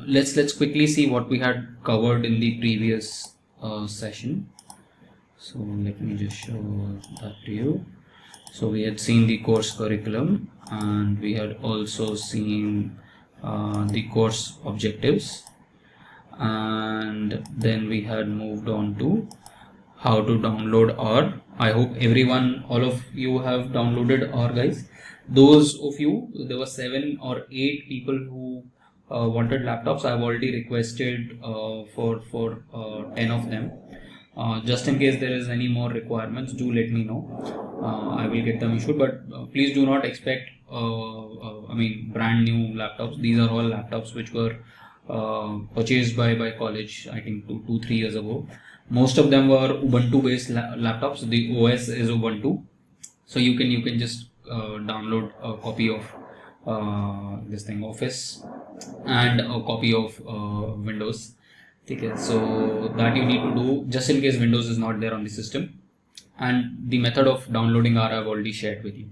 let's quickly see what we had covered in the previous session. So let me just show that to you. So we had seen the course curriculum, and we had also seen the course objectives, and then we had moved on to how to download R. I hope all of you have downloaded R, guys. Those of you, there were 7 or 8 people who wanted laptops. I've already requested for 10 of them. Just in case there is any more requirements, do let me know. I will get them issued, but please do not expect brand new laptops. These are all laptops which were purchased by college, I think 2-3 years ago. Most of them were Ubuntu based laptops. The OS is Ubuntu, so you can just download a copy of this thing, Office, and a copy of Windows. Okay, so that you need to do just in case Windows is not there on the system. And the method of downloading R I've already shared with you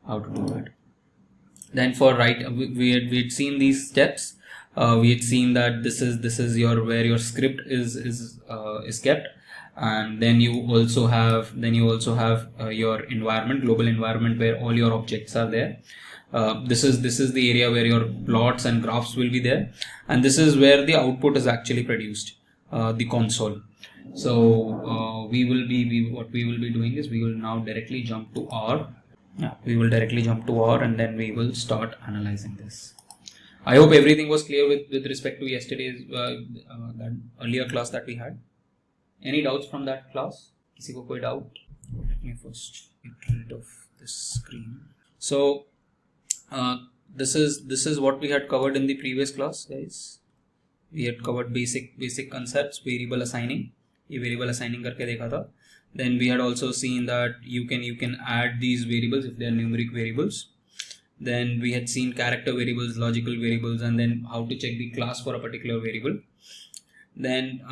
how to do that. Then for we had seen these steps. We had seen that this is where your script is kept, and then you also have your environment, global environment, where all your objects are there. This is the area where your plots and graphs will be there, and this is where the output is actually produced, the console. So what we will be doing is we will now directly jump to R. We will directly jump to R, and then we will start analyzing this. I hope everything was clear with respect to yesterday's that earlier class that we had. Any doubts from that class? किसी को कोई doubt? Let me first get rid of this screen. So this is what we had covered in the previous class, guys. We had covered basic concepts, variable assigning. ये variable assigning करके देखा था. Then we had also seen that you can add these variables if they are numeric variables. Then we had seen character variables, logical variables, and then how to check the class for a particular variable. Then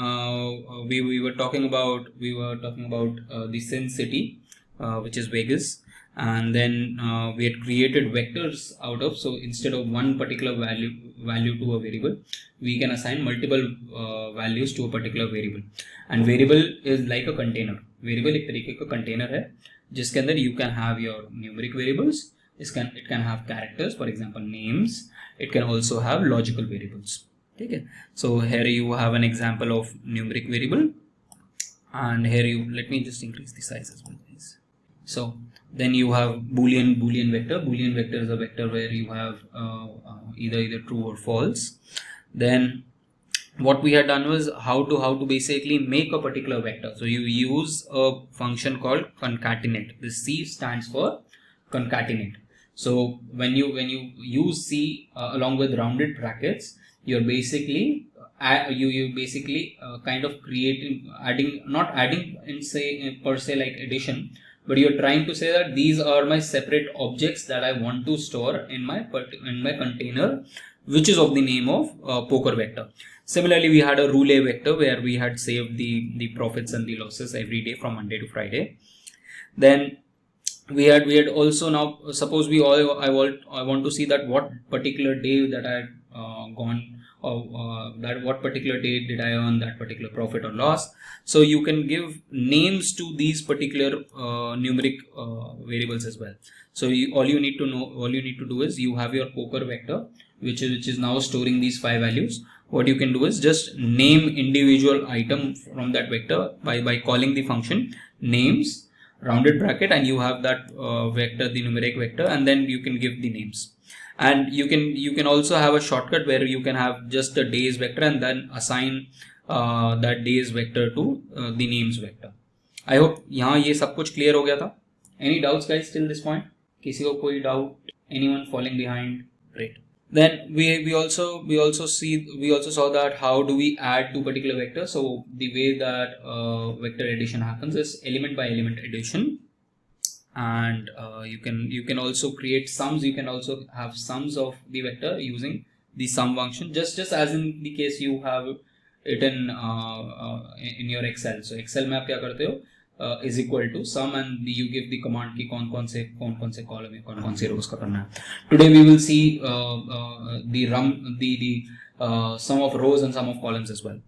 we were talking about the Sin City, which is Vegas, and then we had created vectors out of. So instead of one particular value to a variable, we can assign multiple values to a particular variable. And variable is like a container. Variable एक तरीके का container है जिसके अंदर you can have your numeric variables. It can have characters, for example names. It can also have logical variables. Okay. So here you have an example of numeric variable, and here let me just increase the size as well, guys. So then you have boolean vector. Boolean vector is a vector where you have either true or false. Then what we had done was how to basically make a particular vector. So you use a function called concatenate. The C stands for concatenate. So when you use C along with rounded brackets, you're basically kind of not adding per se like addition, but you're trying to say that these are my separate objects that I want to store in my container, which is of the name of poker vector. Similarly, we had a roulette vector where we had saved the profits and the losses every day from Monday to Friday. Then we had also, now suppose I want to see that what particular day that I had gone, or that what particular day did I earn that particular profit or loss. So you can give names to these particular numeric variables as well. So all you need to do is you have your poker vector, which is now storing these 5 values. What you can do is just name individual item from that vector by calling the function names, rounded bracket, and you have that vector, the numeric vector, and then you can give the names. And you can also have a shortcut where you can have just the days vector and then assign that days vector to the names vector. I hope यहाँ ये सब कुछ clear हो गया था. Any doubts, guys, till this point? किसी को कोई doubt? Anyone falling behind? Great. Then we also saw that how do we add two particular vectors. So the way that vector addition happens is element by element addition, and you can also create sums. You can also have sums of the vector using the sum function, just as in the case you have it in your Excel. So Excel में आप क्या करते हो? Is equal to sum, and you give the command की कौन कौन से column कौन कौन से rows का करना है. Today we will see the sum of rows and sum of columns as well.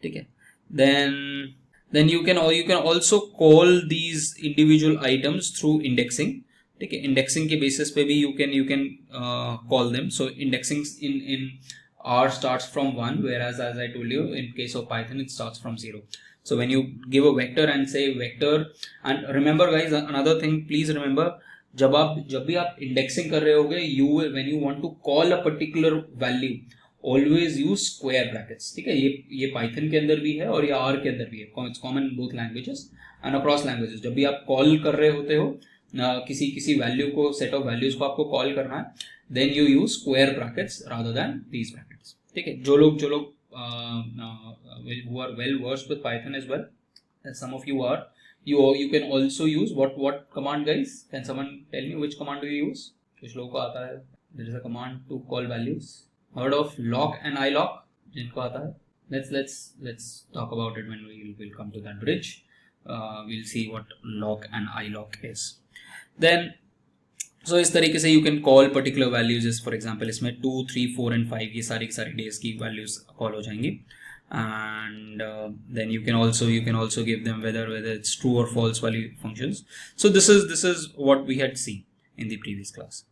Okay. Then you can also call these individual items through indexing. Okay, indexing के basis पे भी you can call them. So indexing in R starts from 1, whereas as I told you in case of Python it starts from 0. So when you give a vector and say vector, and remember guys, another thing, please remember, जब भी आप indexing कर रहे होगे, when you want to call a particular value, always use square brackets. ठीक है, ये Python के अंदर भी है और ये R के अंदर भी है. It's common in both languages and across languages. जब भी आप call कर रहे होते हो किसी वैल्यू को, सेट ऑफ वैल्यूज को आपको कॉल करना है, then you use square brackets rather than these brackets. ठीक है, जो लोग who are well versed with Python as well, and some of you are, you can also use what command guys? Can someone tell me which command do you use? कुछ लोगों को आता है. There is a command to call values. Heard of lock and ilock? जिनको आता है, let's talk about it when we will come to that bridge. We'll see what lock and ilock is. Then so इस तरीके से you can call particular values. is for example इसमें 2, 3, 4 and 5 ये सारी days की values call हो जाएंगी. And then you can also give them whether it's true or false value functions. So this is what we had seen in the previous class.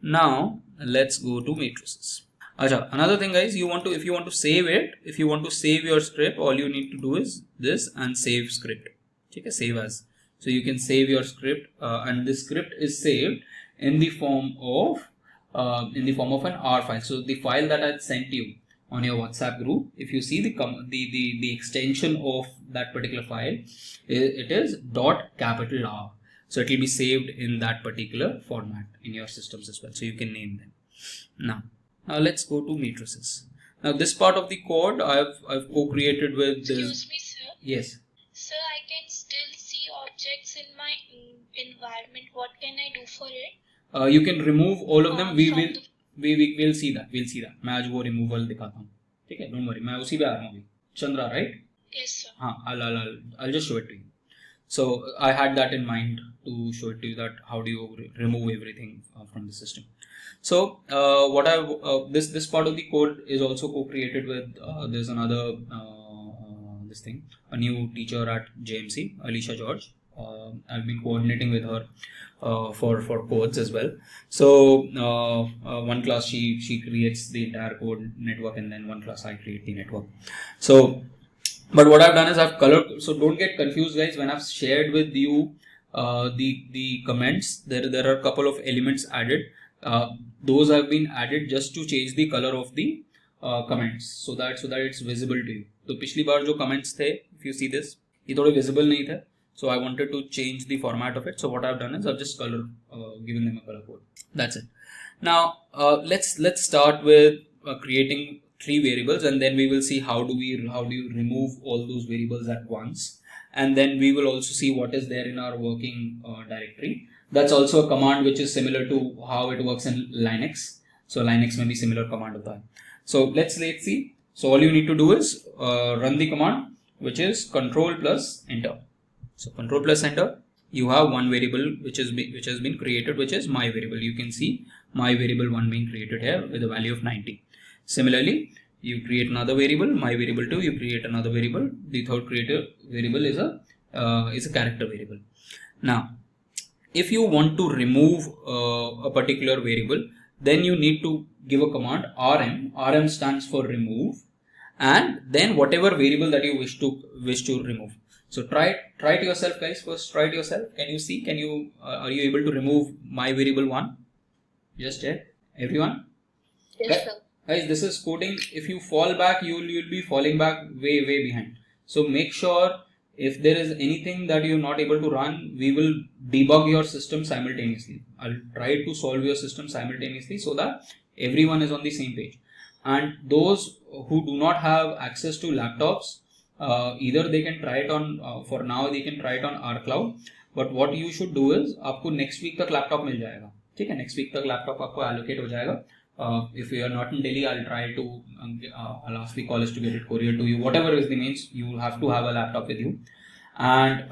Now let's go to matrices. Another thing guys, if you want to save it, if you want to save your script, all you need to do is this and save script. Okay, save as. So you can save your script, and this script is saved in the form of an R file. So the file that I sent you on your WhatsApp group, if you see the extension of that particular file, it is .R. So it will be saved in that particular format in your systems as well. So you can name them. Now let's go to matrices. Now this part of the code I've co-created with this. Excuse me, sir. Yes. Sir, I can still see objects in my environment. What can I do for it? You can remove all of them. We'll see that. मैं आज वो removal दिखाता हूँ. ठीक है, don't worry. मैं उसी पे आ रहा हूँ अभी. Chandra, right? Yes, sir. हाँ, I'll just show it to you. So I had that in mind to show it to you, that how do you remove everything from the system. So this part of the code is also co-created with there's another a new teacher at JMC, Alicia George. I've been coordinating with her for codes as well. So one class she creates the entire code network, and then one class I create the network. So but what I've done is I've colored, so don't get confused guys. When I've shared with you the comments, there are a couple of elements added. Those have been added just to change the color of the comments, so that it's visible to you. So पिछली बार जो comments थे, if you see this, ये थोड़े visible नहीं थे. So I wanted to change the format of it. So what I've done is I've just given them a color code. That's it. Now let's start with creating 3 variables, and then we will see how do you remove all those variables at once, and then we will also see what is there in our working directory. That's also a command which is similar to how it works in Linux. So Linux may be similar command of that. So let's see. So all you need to do is run the command, which is control plus enter. So control plus enter, you have one variable which has been created, which is my variable. You can see my variable 1 being created here with a value of 90. Similarly, you create another variable, my variable 2, you create another variable. The third created variable is a character variable. Now, if you want to remove a particular variable, then you need to give a command rm. Rm stands for remove, and then whatever variable that you wish to remove. So try it yourself guys. First try it yourself. Can you see? Are you able to remove my variable 1? Just check. Everyone? Yes, sir. Guys, this is coding. If you fall back, you'll be falling back way behind. So make sure if there is anything that you're not able to run, we will debug your system simultaneously. I'll try to solve your system simultaneously so that everyone is on the same page. And those who do not have access to laptops, either they can try it on for now they can try it on R Cloud. But what you should do is आपको next week तक laptop मिल जाएगा. ठीक है, next week तक laptop आपको allocate हो जाएगा. If you are not in Delhi, I'll try to I'll ask the college to get it courier to you. Whatever is the means, you will have to have a laptop with you, and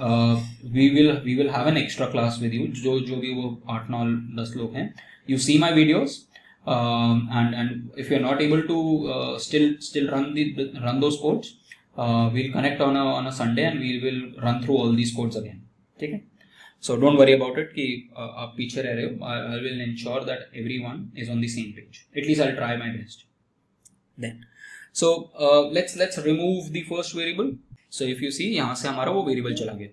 we will have an extra class with you. जो भी वो 8-9-10 लोग हैं. You see my videos. and if you're not able to still run those codes, we'll connect on a Sunday and we will run through all these codes again. Okay? So don't worry about it कि आप पीछे रह रहे हो. I will ensure that everyone is on the same page. At least I'll try my best. Then, so let's remove the first variable. So if you see, यहाँ से हमारा वो variable चला गया.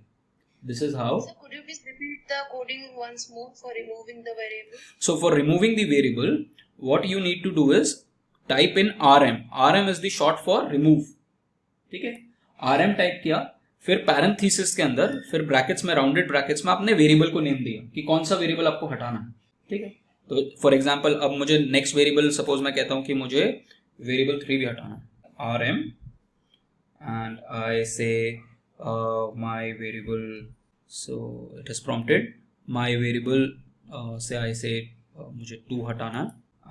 This is how. So could you please repeat the coding once more for removing the variable? So for removing the variable, what you need to do is type in rm. Rm is the short for remove. ठीक है? rm type किया, फिर parenthesis के अंदर, फिर brackets में, rounded brackets में आपने वेरिएबल को नेम दिया कि कौन सा वेरिएबल आपको हटाना है. ठीक है? तो फॉर एग्जांपल अब मुझे नेक्स्ट वेरिएबल, सपोज मैं कहता हूं कि मुझे वेरिएबल 3 भी हटाना है, rm, एंड आई से my variable, so it is prompted, my variable से I say मुझे 2 हटाना है,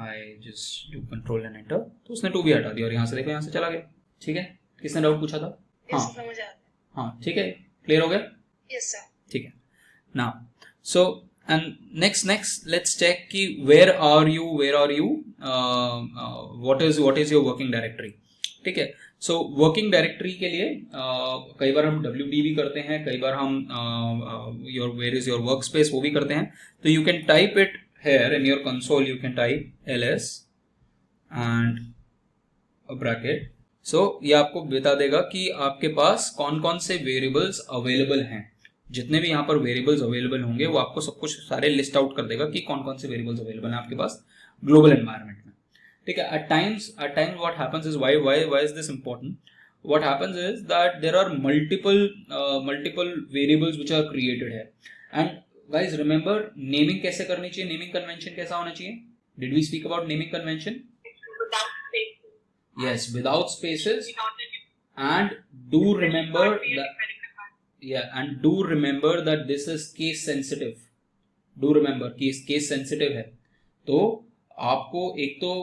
I just do control and enter, तो उसने 2 भी हटा दिया और यहाँ से देखो यहाँ से चला गया. ठीक है? किसने डाउट पूछा था? Yes, समझ आ गया. हाँ, ठीक है, क्लियर हो गया? Yes sir. ठीक है. Now, so and next let's check कि where are you, what is your working directory. ठीक है? सो वर्किंग डायरेक्टरी के लिए कई बार हम WD भी करते हैं, कई बार हम where is your workspace वो भी करते हैं. तो you can type it here in your console, you can type ls and a bracket. So ये आपको बता देगा कि आपके पास कौन कौन से वेरिएबल्स अवेलेबल हैं. जितने भी यहाँ पर वेरिएबल्स अवेलेबल होंगे वो आपको सब कुछ सारे लिस्ट आउट कर देगा कि कौन कौन से वेरिएबल्स अवेलेबल हैं आपके पास ग्लोबल एनवायरनमेंट में. ठीक है? At times what happens is, why is this important? What happens is that there are multiple variables which are created here. And guys, remember naming कैसे करनी चाहिए, naming convention कैसा होना चाहिए? Did we speak about naming convention? Without spaces. Yes, without spaces. And do remember that this is case sensitive. Do remember case sensitive है. तो आपको एक तो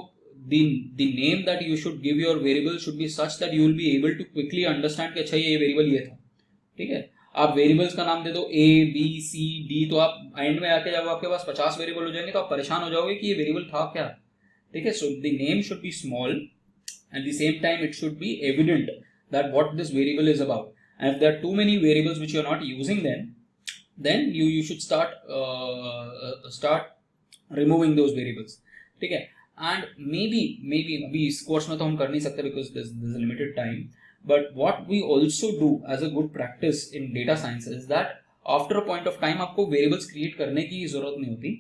the name that you should give your variable should be such that you will be able to quickly understand कि अच्छा ये variable ये था. ठीक है? आप वेरिएबल्स का नाम दे दो A, B, C, D, तो आप एंड में आके जब आपके पास 50 वेरिएबल हो जाएंगे तो आप परेशान हो जाओगे कि ये वेरिएबल था क्या. ठीक है? So the name should be small and the same time it should be evident that what this variable is about. And if there are too many variables which you are not using, then you should start removing those variables. ठीक है? And maybe अभी इस course में तो हम कर नहीं सकते because there's a limited time, but what we also do as a good practice in data science is that after a point of time आपको variables create करने की जरूरत नहीं होती.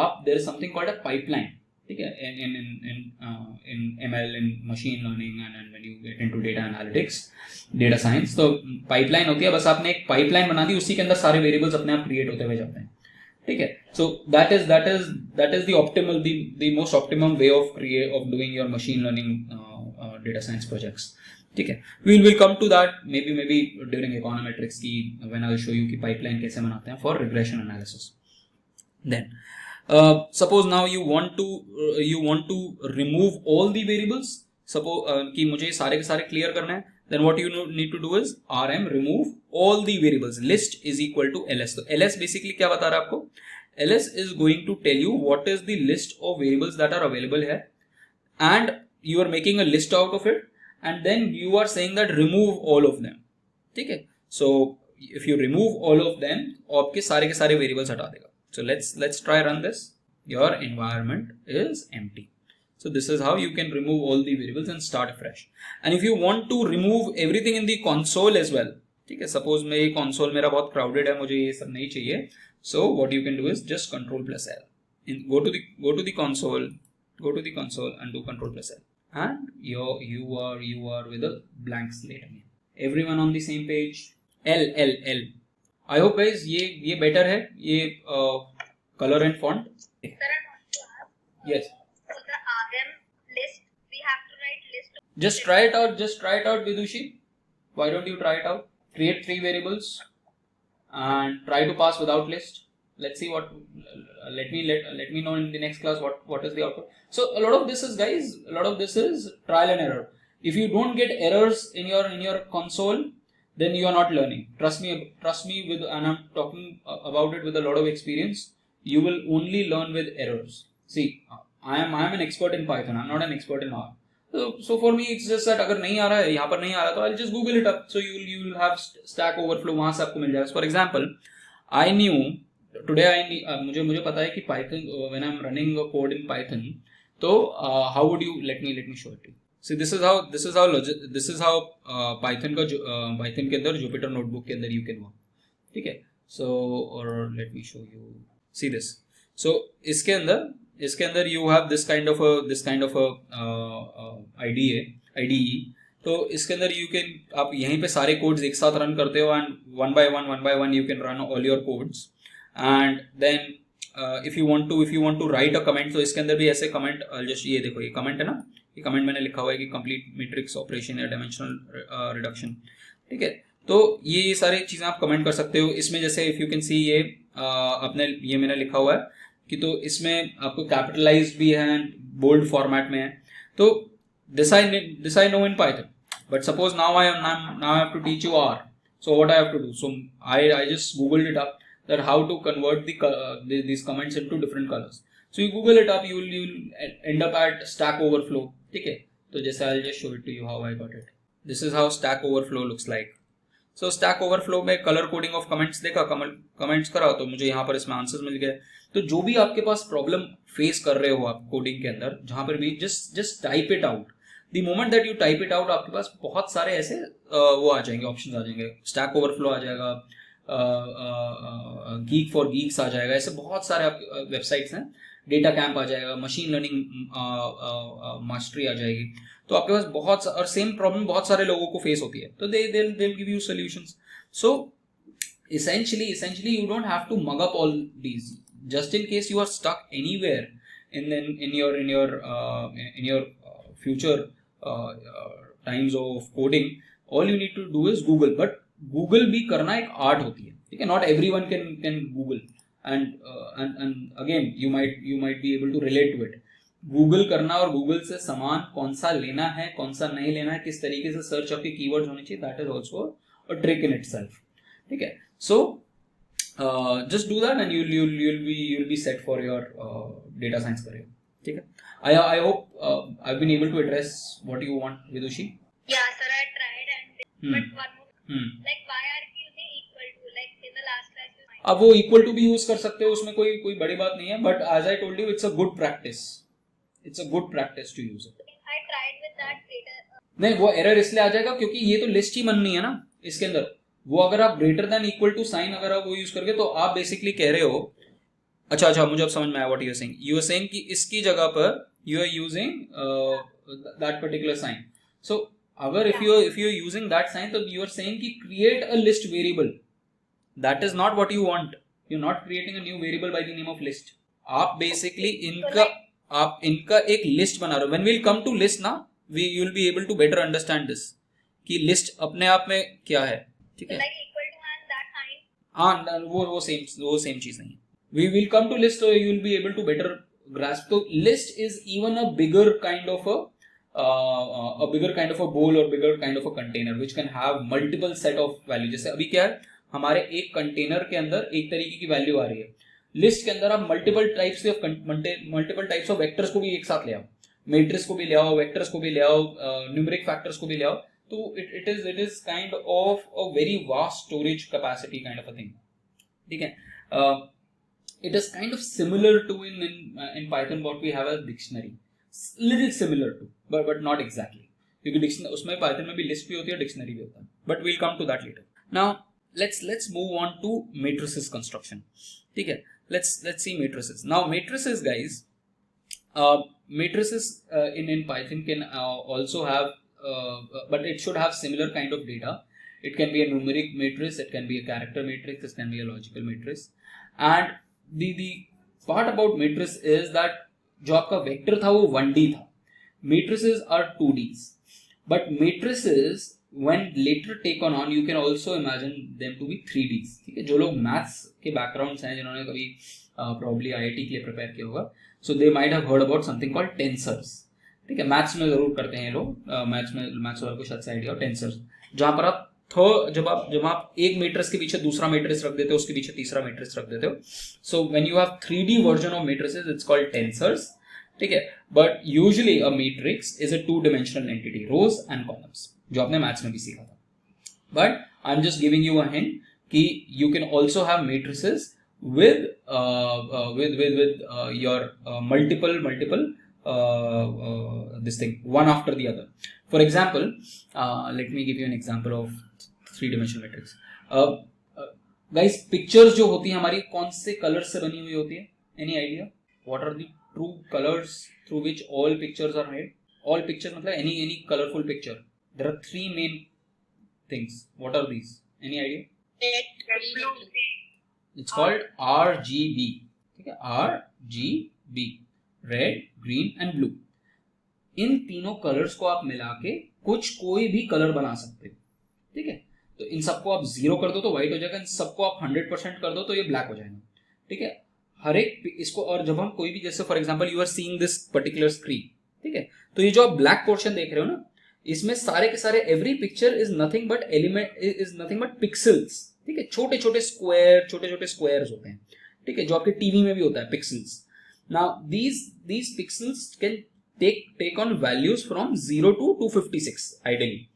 आप there is something called a pipeline. ठीक है? in ML, in machine learning, and when you get into data analytics, data science, तो pipeline होती है. बस आपने एक pipeline बना दी, उसी के अंदर सारे variables अपने आप create होते हुए जाते हैं. ठीक है? So that is the most optimum way of doing your machine learning data science projects. ठीक है? We will come to that maybe during econometrics की when I will show you कि pipeline कैसे बनाते हैं for regression analysis. Then suppose now you want to remove all the variables. Suppose कि मुझे सारे के सारे clear करना है. Then what you need to do is rm remove all the variables. List is equal to ls. तो ls basically क्या बता रहा है आपको? ls is going to tell you what is the list of variables that are available here, and you are making a list out of it, and then you are saying that remove all of them. ठीक है? So if you remove all of them, आपके सारे के सारे variables हटा देगा. So let's try run this. Your environment is empty. So this is how you can remove all the variables and start fresh. And if you want to remove everything in the console as well, ठीक है? Suppose मैं ये console मेरा बहुत crowded है, मुझे ये सब नहीं चाहिए. So what you can do is just Ctrl+L. Go to the console and do Ctrl+L. And you are with a blank slate again. Everyone on the same page. L. I hope guys ये better है, ये color and font. Sir, I want to ask. Yes. So the RM list, we have to write list of Just try it out, Vidushi. Why don't you try it out? Create 3 variables and try to pass without list. Let's see what. Let me know in the next class what is the output. So a lot of this is trial and error. If you don't get errors in your console, then you are not learning. Trust me and I'm talking about it with a lot of experience. You will only learn with errors. See, I am an expert in Python. I'm not an expert in R. So for me it's just that अगर नहीं आ रहा है यहाँ पर नहीं आ रहा तो I'll just Google it up. So you'll have Stack Overflow, वहाँ से आपको मिल जाएगा. For example, I knew today मुझे पता है कि Python when I'm running a code in Python, तो how would you let me show it to you. See this is how Python के अंदर Jupyter notebook के अंदर you can work. ठीक है. So or let me show you. See this. So इसके अंदर you have this kind of a IDE. तो इसके अंदर you can आप यहीं पे सारे codes एक साथ रन करते हो and one by one you can run all your codes and then if you want to write a comment तो इसके अंदर भी ऐसे comment just ये देखो ये comment है ना, ये comment मैंने लिखा हुआ है कि complete matrix operation या dimensional reduction. ठीक है. तो ये सारी चीज़ें आप कमेंट कर सकते हो. इसमें जैसे इफ़ यू कैन सी ये अपने ये मैंने लिखा हुआ है कि तो इसमें आपको कैपिटलाइज्ड भी है एंड बोल्ड फॉर्मेट में है. तो this I know in Python, but suppose now I have to teach you R. So what I have to do, so I just googled it up that how to convert these comments into different colors. So you google it up, you'll end up at Stack Overflow. ठीक है. तो जैसे I'll just show it to you how I got it. This is how Stack Overflow looks like. So Stack Overflow में colour coding of comments देखा, comments करा तो मुझे यहाँ पर इसमें आंसर्स मिल गए. तो जो भी आपके पास प्रॉब्लम फेस कर रहे हो आप कोडिंग के अंदर, जहाँ पर भी just type it out. The moment that you type it out आपके पास बहुत सारे ऐसे वो आ जाएंगे, ऑप्शंस आ जाएंगे. स्टैक ओवरफ्लो आ जाएगा, गीक फॉर गीक्स आ जाएगा, ऐसे बहुत सारे आपके वेबसाइट्स हैं. डेटा कैंप आ जाएगा, मशीन लर्निंग मास्टरी आ जाएगी. तो आपके पास बहुत और सेम प्रॉब्लम बहुत सारे लोगों को फेस होती है. तो they'll give you solutions. So essentially you don't have to mug up all these. Just in case you are stuck anywhere in your future times of coding, all you need to do is Google. But Google भी करना एक art होती है. ठीक है. Not everyone can Google. And again you might be able to relate to it. Google करना और Google से सामान कौन सा लेना है कौन सा नहीं लेना है, किस तरीके से सर्च आपके कीवर्ड्स होने चाहिए, that is also a trick in itself. ठीक है. So just do that and you'll be set for your data science career. ठीक है. I hope I've been able to address what you want, Vidushi. Yeah sir, I tried and but one more like why are you using equal to, like in the last class अब वो equal to भी use कर सकते हो, उसमें कोई बड़ी बात नहीं है. But as I told you, it's a good practice. It's a good practice to use it. I tried with that later. नहीं, वो एरर इसलिए आ जाएगा क्योंकि ये तो लिस्ट ही बननी है ना इसके अंदर. वो अगर आप greater than equal to sign अगर आप वो यूज करके, तो आप बेसिकली कह रहे हो. अच्छा मुझे अब समझ में आया what you are saying. You are saying कि इसकी जगह पर you are using that particular sign. So अगर if you are using that sign, तो यू आर सेइंग कि create a list variable. That is not what you want. You are not creating a new variable by the name of list. आप basically आप इनका एक list बना रहे हो. When we will come to list ना, you will be able to better understand this कि list अपने आप में क्या है. ठीक है. हाँ, वो सेम चीज नहीं है. We will come to list, so you will be able to better grasp. तो list is even a bigger kind of a bowl or bigger kind of a container which can have multiple set of value. जैसे अभी क्या है, हमारे एक container के अंदर एक तरीके की वैल्यू आ रही है. लिस्ट के अंदर आप मल्टीपल टाइप्स ऑफ वेक्टर्स को भी एक साथ ले आओ, मैट्रिक्स को भी ले आओ, वेक्टर्स को भी ले आओ, न्यूमेरिक फैक्टर्स को भी ले आओ. तो it is kind of a very vast storage capacity kind of a thing. ठीक है. It is kind of similar to in Python what we have as dictionary, little similar to, but not exactly, क्योंकि dictionary उसमें Python में भी list भी होती है, dictionary भी होता है. But we'll come to that later. Now let's move on to matrices construction. ठीक है. Let's see matrices. Now matrices, guys, matrices in Python can also have, but it should have similar kind of data. It can be a numeric matrix, it can be a character matrix, it can be a logical matrix. And the part about matrix is that जो आपका vector था वो 1D था. Matrices are 2Ds. But matrices when later taken on, you can also imagine them to be 3Ds. ठीक है. जो लोग maths के बैकग्राउंड्स हैं, जिन्होंने कभी probably IIT के लिए प्रिपेयर किया होगा, so they might have heard about something called tensors. ठीक है. मैथ्स में जरूर करते हैं ये लोग, मैथ्स वालों को शायद से आइडिया हो. टेंसर्स, जहाँ पर आप जब आप एक मैट्रिक्स के पीछे दूसरा मैट्रिक्स रख देते हो, उसके पीछे तीसरा मैट्रिक्स रख देते हो. So when you have 3D version of matrices, it's called tensors. ठीक है. But usually a matrix is a 2-dimensional entity, rows and columns, जो आपने मैथ्स में भी सीखा था. But I'm just giving you a hint कि you can also have matrices with your multiple this thing, one after the other. For example, let me give you an example of 3-dimensional matrix. Guys, pictures जो होती हैं हमारी कौन से colors से बनी हुई होती है? Any idea? What are the true colors through which all pictures are made? All pictures मतलब any colorful picture. There are 3 main things. What are these? Any idea? Red, green, and blue. It's called RGB. ठीक है, RGB, red, green and blue. इन तीनों colours को आप मिला के कोई भी कलर बना सकते हो. ठीक है, तो इन सबको आप 0 कर दो तो व्हाइट हो जाएगा, इन सबको आप 100% कर दो तो ये ब्लैक हो जाएगा. ठीक है, हर एक इसको, और जब हम कोई भी, जैसे for example you are seeing this particular screen, ठीक है, तो ये जो आप ब्लैक पोर्शन देख रहे हो ना, इसमें सारे के सारे every picture is nothing but pixels. ठीक है, छोटे छोटे स्क्वायर्स होते हैं. ठीक है, जो आपके टीवी में भी होता है, pixels. Now these pixels can take on values from 0 to 256 ideally.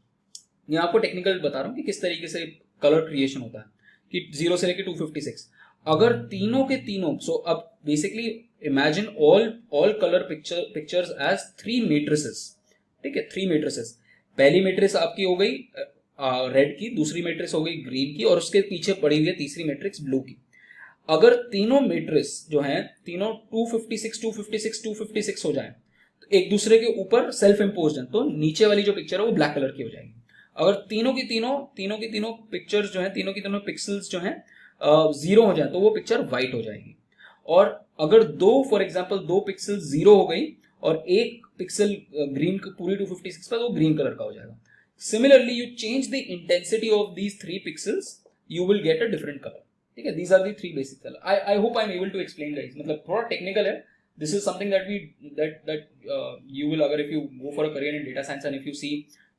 मैं आपको टेक्निकल बता रहा हूँ कि किस तरीके से कलर क्रिएशन होता है, कि 0 से लेके 256. अगर तीनों के तीनों, सो अब basically imagine all colour pictures as 3 matrices. ठीक है, 3 मेट्रिसेस. पहली मेट्रिक्स आपकी हो गई रेड की, दूसरी मेट्रिक्स हो गई ग्रीन की, और उसके पीछे पड़ी हुई है तीसरी मेट्रिक्स ब्लू की. अगर तीनों मेट्रिक्स जो हैं तीनों 256 हो जाए तो एक दूसरे के ऊपर सेल्फ इम्पोज्ड है, तो नीचे वाली जो पिक्चर है वो ब्लैक कलर की हो जाएगी. अगर तीनों की तीनों पिक्चर्स जो है, तीनों की तीनों पिक्सल्स जो हैं 0 हो जाए तो वो पिक्चर व्हाइट हो जाएगी. और अगर फॉर एग्जाम्पल 2 पिक्सल 0 हो गई और एक पिक्सल ग्रीन पूरी 256 पर, तो ग्रीन कलर का हो जाएगा. Similarly you change the intensity of these 3 pixels, you will get a different colour. ठीक है, these are the 3 basic colour. I hope I am able to explain guys. मतलब थोड़ा टेक्निकल है. This is something that you will, अगर if you go for a career in data science and if you see,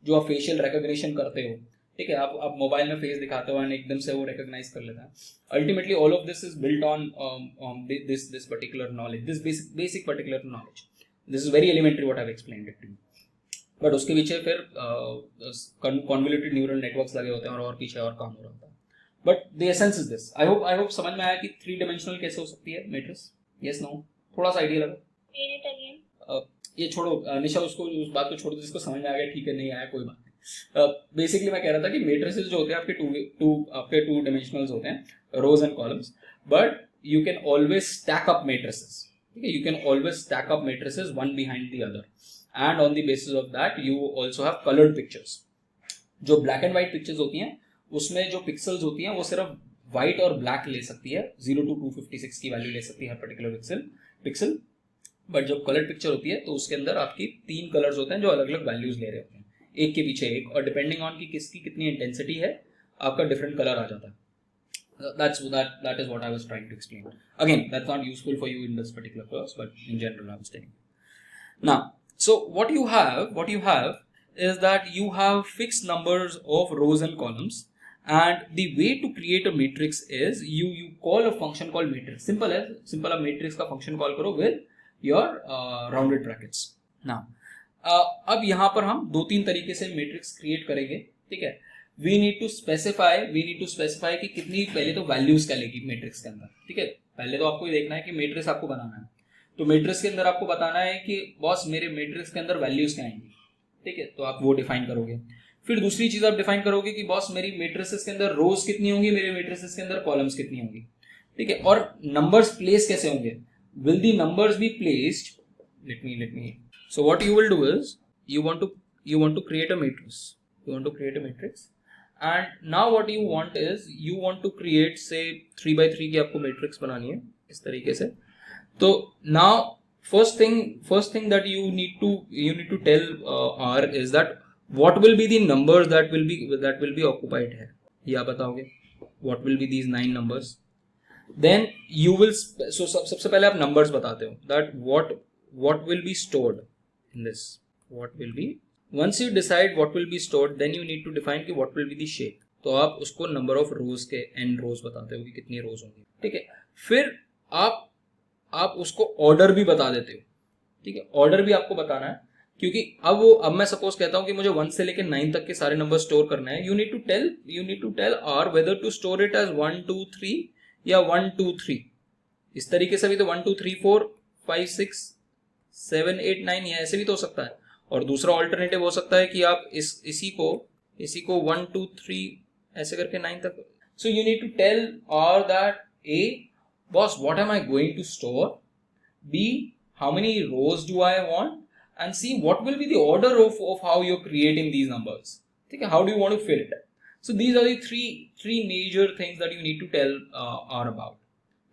जो आप facial recognition करते हो, ठीक है, आप मोबाइल में फेस दिखाते हो एंड एकदम से वो रिकॉग्नाइज कर लेता है. Ultimately all of this is built on this particular knowledge, this basic particular knowledge. This is very elementary what I have explained it to you. But उसके पीछे फिर कॉन्वोल्यूटेड न्यूरल नेटवर्क्स लगे होते हैं और पीछे और काम हो रहा होता है. But the essence is this. I hope समझ में आया कि 3-dimensional कैसे हो सकती है मैट्रिक्स. यस, नो, थोड़ा सा आइडिया लगा. ये छोड़ो निशा, उसको उस बात को छोड़ो जिसको समझ में आ गया, ठीक है, नहीं आया कोई बात नहीं. बेसिकली मैं कह रहा था कि मैट्रिसेस जो होते हैं आपके 2-dimensionals होते हैं, rows and columns, but you can always stack up matrices. ठीक है, you can always stack up matrices one behind the other, and on the basis of that you also have coloured pictures. जो black and white pictures होती हैं उसमें जो pixels होती हैं वो सिर्फ व्हाइट और ब्लैक ले सकती है, 0 to 256 की वैल्यू ले सकती है हर पर्टिकुलर पिक्सल. बट जब कलर पिक्चर होती है तो उसके अंदर आपकी 3 कलर्स होते हैं जो अलग अलग वैल्यूज ले रहे होते हैं, एक के पीछे एक, और डिपेंडिंग ऑन की किसकी कितनी इंटेंसिटी है आपका डिफरेंट कलर आ जाता है. that is what I was trying to explain. Again, that's not useful for you in this particular course, but in general I was telling you. Now, so what you have is that you have fixed numbers of rows and columns, and the way to create a matrix is you call a function called matrix. Simple आप matrix का function call करो with your rounded brackets. Now, अब यहाँ पर हम 2-3 तरीके से matrix create करेंगे. ठीक है, we need to specify कि कितनी, पहले तो values क्या लेगी matrix के अंदर. ठीक है, पहले तो आपको ये देखना है कि matrix आपको बनाना है, तो matrix के अंदर आपको बताना है कि बॉस मेरे matrix के अंदर values क्या आएंगी. ठीक है, तो आप वो डिफाइन करोगे. फिर दूसरी चीज आप डिफाइन करोगे कि बॉस मेरी मैट्रिसेस के अंदर रोज कितनी होंगी, मेरे मैट्रिसेस के अंदर कॉलम्स कितनी होंगी. ठीक है, और नंबर्स प्लेस कैसे होंगे, will the numbers be placed. Let me so what you will do is you want to create a matrix, and now what you want is you want to create say 3x3 की आपको matrix बनानी है इस तरीके से. तो now first thing that you need to tell R is that what will be the numbers that will be occupied here. ये आप बताओगे what will be these 9 numbers. Then you will सबसे पहले आप numbers बताते हो that what will be stored in this. Once you decide what will be stored, then you need to define कि what will be the shape. तो आप उसको number of rows के n rows बताते हो कि कितनी rows होंगी. ठीक है, फिर आप उसको order भी बता देते हो. ठीक है, ऑर्डर भी आपको बताना है, क्योंकि अब मैं सपोज कहता हूं कि मुझे 1 से लेकर 9 तक के सारे नंबर स्टोर करना है, you need to tell R whether to store it as 1 2 3 या 1 2 3। इस तरीके से भी तो 1 2 3 4 5 6 7 8 9 या ऐसे भी तो हो सकता है। और दूसरा ऑल्टरनेटिव हो सकता है कि आप इसी को 1 2 3 ऐसे करके 9 तक। So you need to tell R that A, boss, what am I going to store? B, how many rows do I want? And C, what will be the order of how you're creating these numbers? Okay, how do you want to fill it? So these are the three major things that you need to tell R about.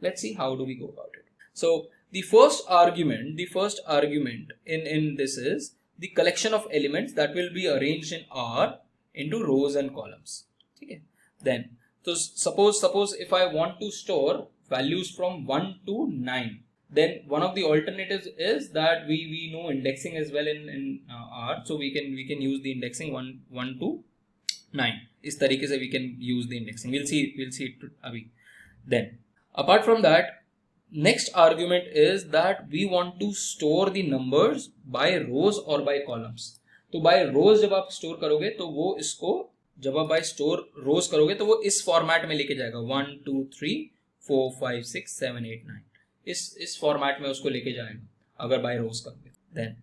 Let's see how do we go about it. So the first argument in this is the collection of elements that will be arranged in R into rows and columns. Okay, then so suppose if I want to store values from 1 to 9, then one of the alternatives is that we know indexing as well in R, so we can use the indexing 1 to 9. इस तरीके से we can use the indexing. We'll see it अभी. Then apart from that, next argument is that we want to store the numbers by rows or by columns. तो by rows जब आप store करोगे तो वो इसको जब आप बाय स्टोर रोज करोगे तो वो इस फॉर्मेट में लेके जाएगा 1 2 3 4 5 6 7 8 9 इस फॉर्मेट में उसको लेके जाएगा अगर बाय रोज करोगे। Then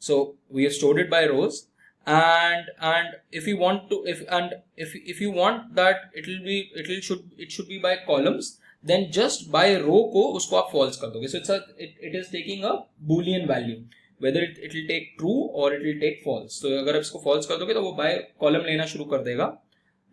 so we have stored it by rows and if you want to if you want that it should be by columns, then just by row को उसको आप false कर दोगे। So it is taking a boolean value, whether it will take true or it will take false. तो अगर आप इसको false कर दोगे तो वो by column लेना शुरू कर देगा।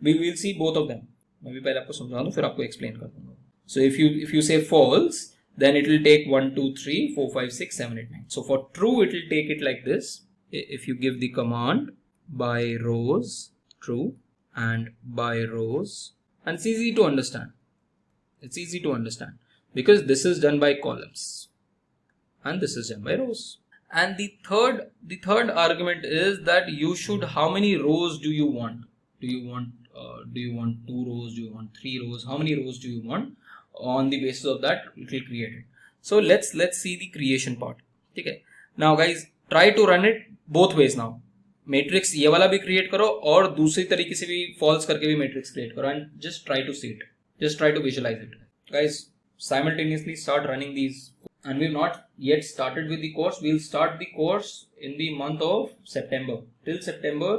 We will see both of them. मैं भी पहले आपको समझा दूँ फिर आपको explain कर दूँगा। So if you say false, then it will take 1 2 3 4 5 6 7 8 9. So for true it will take it like this. If you give the command by rows true and by rows, and it's easy to understand. It's easy to understand because this is done by columns and this is done by rows. And the third argument is that you should, how many rows do you want? Do you want 2 rows? Do you want 3 rows? How many rows do you want? On the basis of that it will create it. So let's see the creation part. Okay. Now guys, try to run it both ways now. Matrix ये वाला भी create करो और दूसरी तरीके से भी false करके भी matrix create करो and just try to see it. Just try to visualize it. Guys, simultaneously start running these. And we've not yet started with the course. We'll start the course in the month of September. Till September,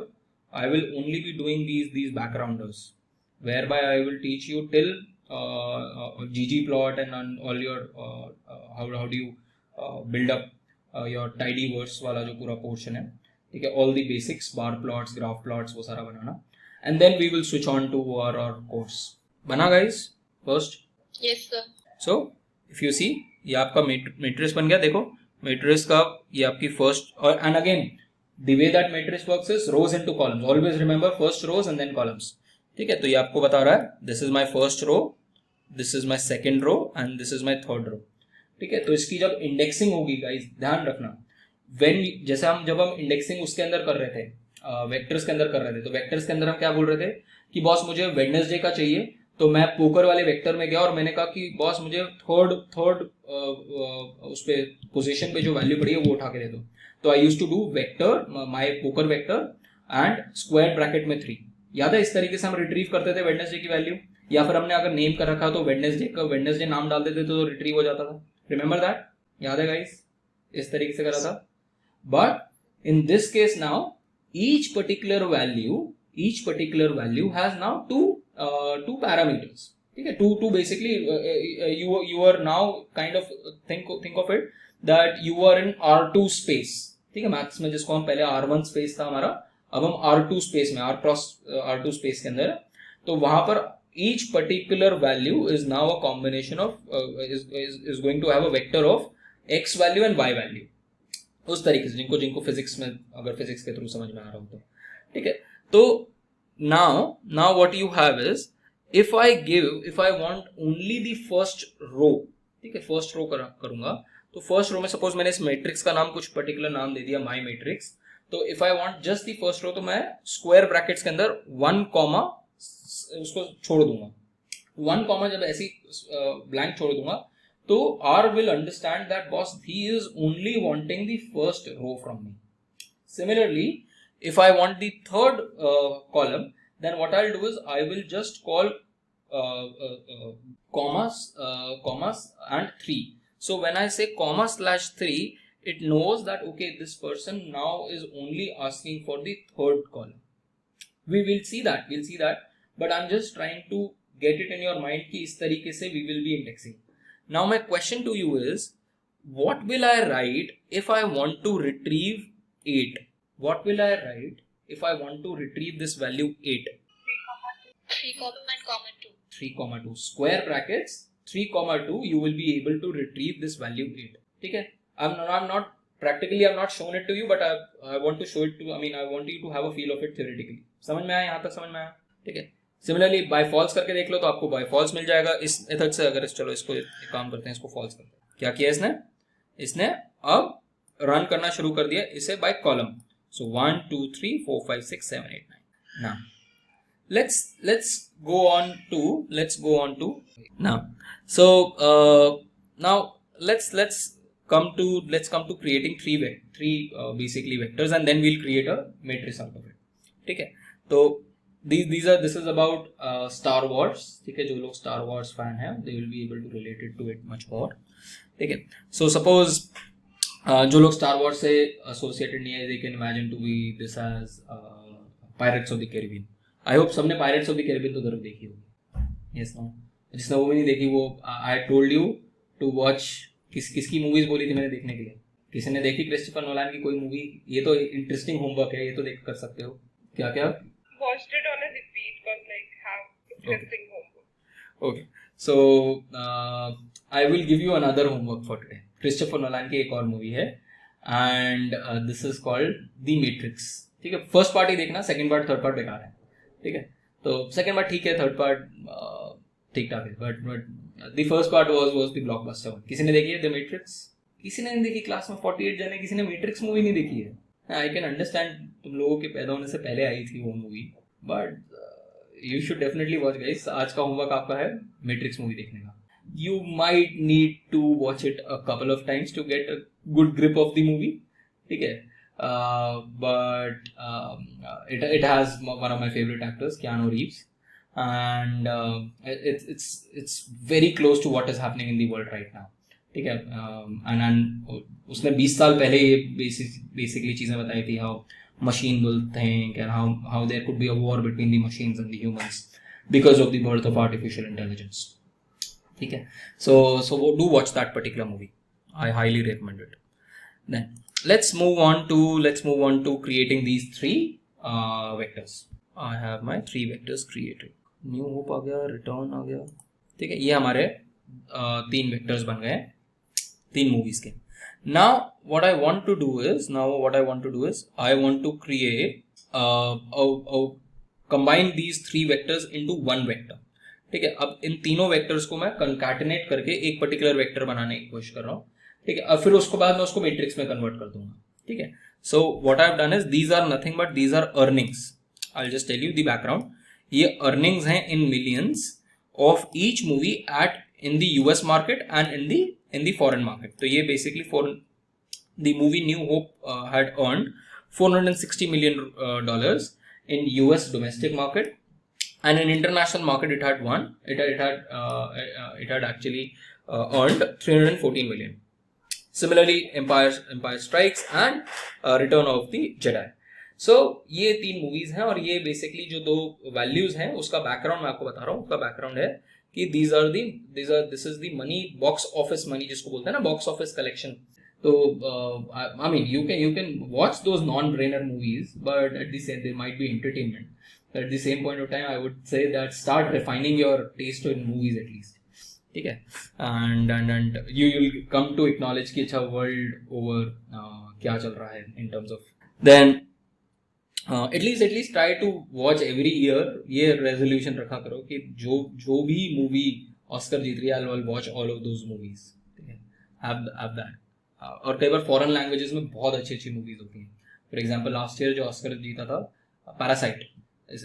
I will only be doing these backgrounders, whereby I will teach you till ggplot and all your how do you build up your tidyverse वाला जो पूरा portion है, ठीक है, all the basics, bar plots, graph plots, वो सारा बनाना, and then we will switch on to our course. बना guys first? Yes sir. So if you see, ये आपका मैट्रिक्स बन गया। देखो मैट्रिक्स का ये आपकी फर्स्ट, और and again the way that matrix works is rows into columns. Always remember first rows and then columns. ठीक है, तो ये आपको बता रहा है this is my first row, this is my second row and this is my third row. ठीक है, तो इसकी जब इंडेक्सिंग होगी गाइस ध्यान रखना, जैसे जब हम इंडेक्सिंग उसके अंदर कर रहे थे, वेक्टर्स के अंदर कर रहे थे, तो वेक्टर्स के अंदर हम क्या बोल रहे थे कि बॉस मुझे वेडनेसडे का चाहिए, तो मैं पोकर वाले वेक्टर में गया और मैंने कहा कि बॉस मुझे थर्ड उस पे पोजीशन पे जो वैल्यू पड़ी है वो उठा के दे दो। तो I used to do vector my poker vector and square bracket में 3। याद है, इस तरीके से हम रिट्रीव करते थे वेडनेसडे की वैल्यू, या फिर हमने अगर नेम कर रखा तो वेडनेसडे नाम डाल देते तो रिट्रीव हो जाता था। Remember that? याद है गाइस? इस तरीके से करा था। But in this case now each particular value has now two parameters. ठीक है, two basically you are now kind of think of it that you are in R2 space. ठीक है, मैथ्स में जिसको हम पहले R1 स्पेस था हमारा, अब हम R2 स्पेस में R2 स्पेस के अंदर, तो वहां पर each particular value is now a combination of is going to have a vector of x value and y value. उस तरीके से जिनको फिजिक्स में, अगर फिजिक्स के थ्रू समझ में आ रहा हो तो ठीक है। तो now what you have is if I want only the first row, ठीक है, फर्स्ट रो करूंगा, तो फर्स्ट रो में सपोज मैंने इस मैट्रिक्स का नाम कुछ पर्टिकुलर नाम दे दिया माई मैट्रिक्स, तो if I want just the first row तो मैं स्क्वायर ब्रैकेट्स के अंदर 1 कॉमा उसको छोड़ दूंगा। 1 कॉमा जब ऐसी ब्लैंक छोड़ दूंगा तो R will understand that boss he is only wanting the first row from me. Similarly, if I want the third column, then what I'll do is I will just call commas and 3. So when I say comma slash 3, it knows that okay, this person now is only asking for the third column. We'll see that, but I'm just trying to get it in your mind कि इस तरीके से we will be indexing. Now my question to you is, what will I write if I want to retrieve 8? What will I write if I want to retrieve this value 8? 3 comma 2. 3 comma 2 square brackets 3 comma 2 you will be able to retrieve this value 8. ठीक है, I'm not practically I've not shown it to you, but I want to show it to, I want you to have a feel of it theoretically. समझ में आया, यहाँ तक समझ में आया? ठीक है. सिमिलरली बाय फॉल्स करके देख लो तो आपको बाय फॉल्स मिल जाएगा इस मेथड से. अगर चलो इसको एक काम करते हैं, इसको फॉल्स करते हैं. क्या किया इसने अब रन करना शुरू कर दिया इसे by column. So 1 2 3 4 5 6 7 8 9. Now let's go on to now. So now let's come to creating three basically vectors, and then we'll create a matrix out of it. ठीक है, तो this is about Star Wars. ठीक है, जो लोग Star Wars fan हैं they will be able to relate it to it much more. ठीक है, so suppose जो लोग Star Wars से associated नहीं है, they can imagine to be this as Pirates of the Caribbean. I hope सबने pirates of the Caribbean तो जरूर देखी होगी. यस नो, जिसने वो भी नहीं देखी वो I told you to watch. किसकी मूवीज बोली थी मैंने देखने के लिए? किसी ने देखी क्रिस्टोफर नोलान की कोई मूवी? ये तो इंटरेस्टिंग होमवर्क है, ये तो देख कर सकते हो. क्या watched it on a repeat because like have interesting homework. Okay, so I will give you another homework for today. Christopher Nolan की एक और मूवी है and this is called the matrix. ठीक है, फर्स्ट पार्ट ही देखना, second part third part बेकार है. ठीक है, तो सेकंड पार्ट ठीक है, थर्ड पार्ट ठीक ठाक है, but the first part was the blockbuster one. किसी ने देखी है द मैट्रिक्स? किसी ने नहीं देखी? क्लास में 48 जने, किसी ने मैट्रिक्स मूवी नहीं देखी है? आई कैन अंडरस्टैंड, तुम लोगों के पैदा होने से पहले आई थी वो movie, but you should definitely watch guys. आज का होमवर्क आपका है मैट्रिक्स मूवी देखने का. You might need to watch it a couple of times to get a good grip of the movie. ठीक है, but it has one of my favorite actors, Keanu Reeves, and it's very close to what is happening in the world right now. ठीक है, and उसने 20 साल पहले ये basically चीज़ें बताई थी, how machine will think and how there could be a war between the machines and the humans because of the birth of artificial intelligence. ठीक है, so do watch that particular movie. I highly recommend it. Then let's move on to creating these three vectors. I have my 3 vectors created. New Hope आ गया, Return आ गया. ठीक है, ये हमारे 3 vectors बन गए 3 movies के. Now what I want to do is I want to create combine these 3 vectors into one vector. ठीक है, अब इन तीनों वेक्टर्स को मैं कंकैटिनेट करके एक पर्टिकुलर वेक्टर बनाने की कोशिश कर रहा हूँ. ठीक है, अब फिर उसको बाद में उसको मैट्रिक्स में कन्वर्ट कर दूंगा. ठीक है, so what I have done is these are nothing but these are earnings. I will just tell you the background. ये अर्निंग्स हैं in millions of each movie at in the US market and in the foreign market. तो ये basically for the movie New Hope had earned $460 million in US domestic market. And in international market, it had actually earned 314 million. Similarly, Empire Strikes and Return of the Jedi. So ये 3 movies हैं और ये basically जो 2 values हैं उसका background मैं आपको बता रहा हूँ. उसका बैकग्राउंड है कि this is the money, box office money जिसको बोलते हैं ना, box office collection. So I mean you can watch those non-brainer movies, but at the same there might be entertainment. At the same point of time, I would say that start refining your taste in movies at least. ठीक है, and you will come to acknowledge कि अच्छा world over क्या चल रहा है in terms of. Then at least try to watch every year. ये resolution रखा करो कि जो भी movie Oscar जीत रही है, I'll watch all of those movies. ठीक है, have that. और कई बार foreign languages में बहुत अच्छी movies होती हैं. For example, last year जो Oscar जीता था Parasite.